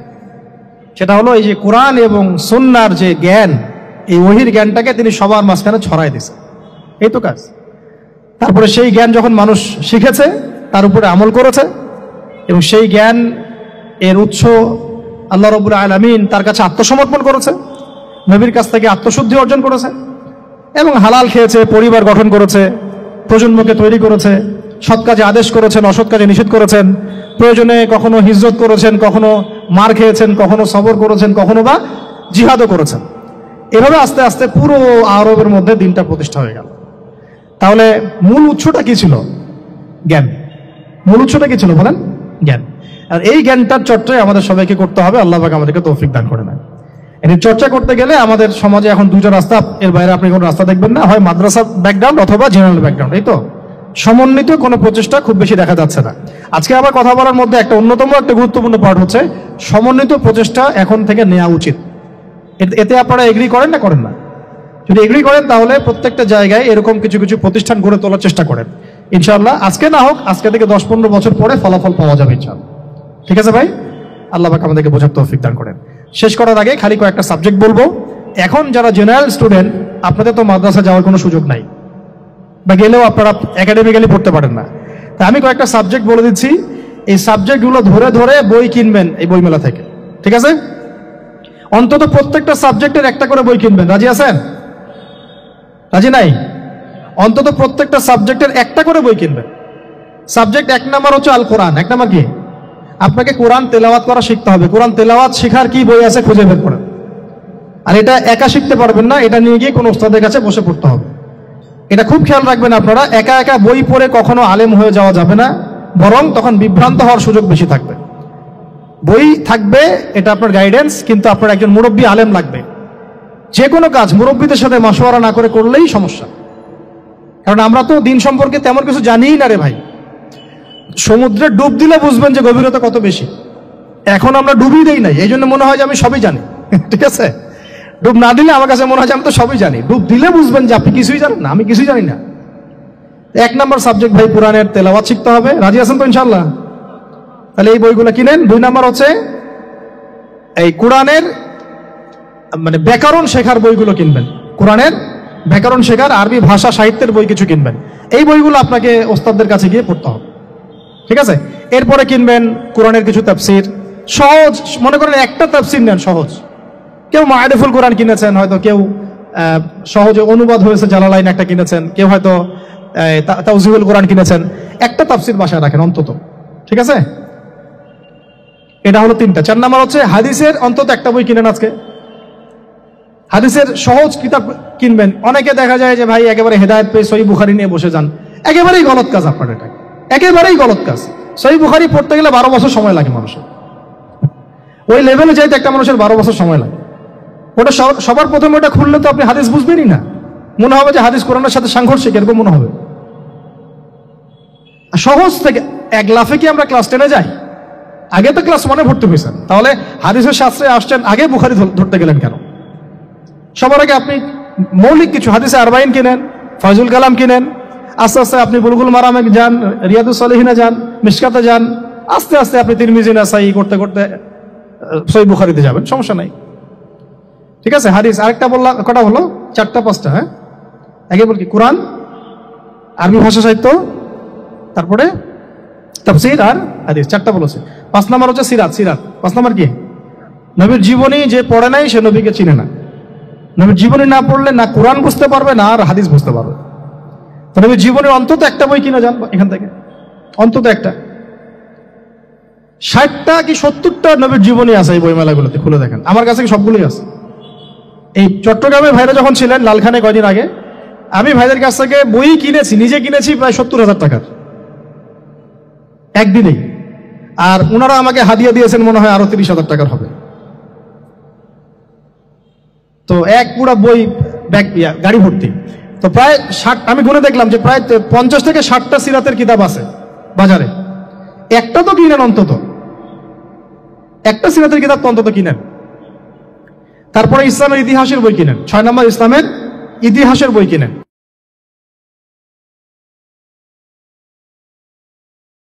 সেটা হলো এই যে কোরআন এবং সুন্নাহর যে জ্ঞান, এই ওহীর জ্ঞানটাকে তিনি সবার মাঝখানে ছড়াই দিয়েছেন, এই তো কাজ। তারপরে সেই জ্ঞান যখন মানুষ শিখেছে, তার উপরে আমল করেছে, এবং সেই জ্ঞান এর উৎস আল্লাহ রাব্বুল আলামিন তার কাছে আত্মসমর্পণ করেছে, নবীর কাছ থেকে আত্মশুদ্ধি অর্জন করেছে, এবং হালাল খেয়েছে, পরিবার গঠন করেছে, প্রজন্মকে তৈরি করেছে, সৎ কাজে আদেশ করেছেন, অসৎ কাজে নিষেধ করেছেন, প্রয়োজনে কখনো হিজরত করেছেন, কখনো মার খেয়েছেন, কখনো সবর করেছেন, কখনো বা জিহাদও করেছেন। এভাবে আস্তে আস্তে পুরো আরবের মধ্যে দিনটা প্রতিষ্ঠা হয়ে গেল। তাহলে মূল উৎসটা কি ছিল? জ্ঞান। মূল উৎসটা কি ছিল বলেন? জ্ঞান। আর এই জ্ঞানটার চর্চাই আমাদের সবাইকে করতে হবে। আল্লাহ পাক আমাদেরকে তৌফিক দান করে নেয়। এর চর্চা করতে গেলে আমাদের সমাজে এখন দুটো রাস্তা, এর বাইরে আপনি কোনো রাস্তা দেখবেন না, হয় মাদ্রাসা ব্যাকগ্রাউন্ড অথবা জেনারেল ব্যাকগ্রাউন্ড, এই তো। সমন্বিত কোনো প্রচেষ্টা খুব বেশি দেখা যাচ্ছে না। আজকে আবার কথা বলার মধ্যে একটা অন্যতম একটা গুরুত্বপূর্ণ পার্ট হচ্ছে সমন্বিত প্রচেষ্টা এখন থেকে নেওয়া উচিত। এতে আপনারা এগ্রি করেন না করেন না? যদি এগ্রি করেন তাহলে প্রত্যেকটা জায়গায় এরকম কিছু কিছু প্রতিষ্ঠান গড়ে তোলার চেষ্টা করেন। ইনশাআল্লাহ আজকে না হোক, আজকে থেকে 10-15 বছর পরে ফলাফল পাওয়া যাবে ইনশাআল্লাহ। ঠিক আছে ভাই? আল্লাহ পাক আমাদেরকে বোঝার তৌফিক দান করেন। শেষ করার আগে খালি কয়েকটা সাবজেক্ট বলবো। এখন যারা জেনারেল স্টুডেন্ট, আপনাদের তো মাদ্রাসা যাওয়ার কোনো সুযোগ নাই, বা গেলেও আপনারা একাডেমিক্যালি পড়তে পারেন না। তা আমি কয়েকটা সাবজেক্ট বলে দিচ্ছি, এই সাবজেক্টগুলো ধরে ধরে বই কিনবেন এই বইমেলা থেকে, ঠিক আছে? অন্তত প্রত্যেকটা সাবজেক্টের একটা করে বই কিনবেন। রাজি আছেন? রাজি নাই? অন্তত প্রত্যেকটা সাবজেক্টের একটা করে বই কিনবেন। সাবজেক্ট 1 নাম্বার হচ্ছে আল কোরআন। 1 নাম্বার কি? আপনাকে কোরআন তেলাওয়াত করা শিখতে হবে। কোরআন তেলাওয়াত শেখার কি বই আছে খুঁজে বের করেন। আর এটা একা শিখতে পারবেন না, এটা নিয়ে গিয়ে কোনো ওস্তাদের কাছে বসে পড়তে হবে। এটা খুব খেয়াল রাখবেন আপনারা, একা একা বই পড়ে কখনো আলেম হয়ে যাওয়া যাবে না, বরং তখন বিভ্রান্ত হওয়ার সুযোগ বেশি থাকবে। বই থাকবে, এটা আপনার গাইডেন্স, কিন্তু আপনার একজন মুরব্বী আলেম লাগবে। যে কোনো কাজ মুরব্বীদের সাথে মাশওয়ারা না করে করলেই সমস্যা। কারণ আমরা তো দিন সম্পর্কে তেমন কিছু জানিই না রে ভাই। সমুদ্রে ডুব দিলে বুঝবেন যে গভীরতা কত বেশি। এখন আমরা ডুবই দেই নাই, এই জন্য মনে হয় যে আমি সবই জানি। ঠিক আছে? ডুব না দিলে আমার কাছে মনে হয় যে আমি তো সবই জানি। ডুব দিলে বুঝবেন যে আপনি কিছুই জানেন না, আমি কিছুই জানি না। 1 নাম্বার সাবজেক্ট ভাই কোরআনের তেলাওয়াত শিখতে হবে। রাজি আছেন তো ইনশাআল্লাহ? তাহলে এই বইগুলো কিনেন। 2 নাম্বার হচ্ছে এই কোরআনের মানে ব্যাকরণ শেখার বইগুলো কিনবেন। কোরআনের ব্যাকরণ শেখার আরবি ভাষা সাহিত্যের বই কিছু কিনবেন। এই বইগুলো আপনাকে ওস্তাদদের কাছে গিয়ে পড়তে হবে, ঠিক আছে? এরপরে কিনবেন কোরআনের কিছু তাফসির, সহজ। মনে করেন একটা তাফসির নেন সহজ। কেউ মারিফুল কোরআন কিনেছেন, হয়তো কেউ সহজে অনুবাদ হয়েছে জালালাইন একটা কিনেছেন, কেউ হয়তো তাওজিহুল কোরআন কিনেছেন। একটা তাফসির বাসায় রাখেন অন্তত, ঠিক আছে? এটা হলো 3টা। 4 নাম্বার হচ্ছে হাদিসের অন্তত একটা বই কিনেন আজকে। হাদিসের সহজ কিতাব কিনবেন। অনেকে দেখা যায় যে ভাই একেবারে হেদায়েত পেয়ে সহিহ বুখারী নিয়ে বসে যান। একেবারেই গলত কাজ আপনার, এটা একেবারেই গলত কাজ। সহিহ বুখারী পড়তে গেলে 12 বছর সময় লাগে মানুষের। ওই লেভেলে যাইতে একটা মানুষের 12 বছর সময় লাগে। ওটা সবার প্রথমে ওটা খুললে তো আপনি হাদিস বুঝবেনই না, মনে হবে যে হাদিস কোরআনের সাথে সাংঘর্ষিক, এরকম মনে হবে। সহজ থেকে এক লাফে কি আমরা ক্লাস 10-এ যাই? আগে তো ক্লাস 1-এ ভর্তি হয়েছেন, তাহলে হাদিসের শাস্ত্রে আসছেন, আগে বুখারী ধরতে গেলেন কেন? সবার আগে আপনি মৌলিক কিছু হাদিসে আরবাইন কিনেন, ফয়জুল কালাম কিনেন, আস্তে আস্তে আপনি বুলুগুল মারামে যান, রিয়াদুস সালিহিনে যান, মিশকাতে যান, আস্তে আস্তে আপনি তিরমিজি নাসাই করতে করতে সহিহ বুখারীতে যাবেন, সমস্যা নাই, ঠিক আছে? হাদিস আরেকটা বললাম, কটা হলো? 4টা-5টা। হ্যাঁ, আগে বল কি? কোরআন, আরবি ভাষা সাহিত্য, তারপরে তাফসীর আর হাদিস, 4টা বলেছে। 5 নাম্বার হচ্ছে সিরাত। 5 নাম্বার কি? নবীর জীবনী যে পড়ে নাই সে নবীকে চিনে না। নবীর জীবনী না পড়লে না কোরআন বুঝতে পারবে, না আর হাদিস বুঝতে পারবে। তো নবীর জীবনের অন্তত একটা বই কিনে যান এখান থেকে, অন্তত একটা। 60টা কি 70টা নবীর জীবনী আছে এই বইমেলাগুলোতে, খুলে দেখেন। আমার কাছে সবগুলোই আছে। এই চট্টগ্রামে ভাইরা যখন ছিলেন লালখানে কয়দিন আগে, আমি ভাইদের কাছ থেকে বই কিনেছি, নিজে কিনেছি প্রায় 70,000 টাকার একদিনেই। আর ওনারা আমাকে হাদিয়া দিয়েছেন মনে হয় আরো 30,000 টাকার হবে। তো এক পুরা বই ব্যাগ গাড়ি ভর্তি। তো প্রায় 60, আমি গুনে দেখলাম যে প্রায় 50 থেকে 60টা সিরাতের কিতাব আছে বাজারে। একটা তো কিনেন, অন্তত একটা সিরাতের কিতাব তো অন্তত কিনেন। তারপরে ইসলামের ইতিহাসের বই কিনেন। 6 নম্বর ইসলামের ইতিহাসের বই কিনেন।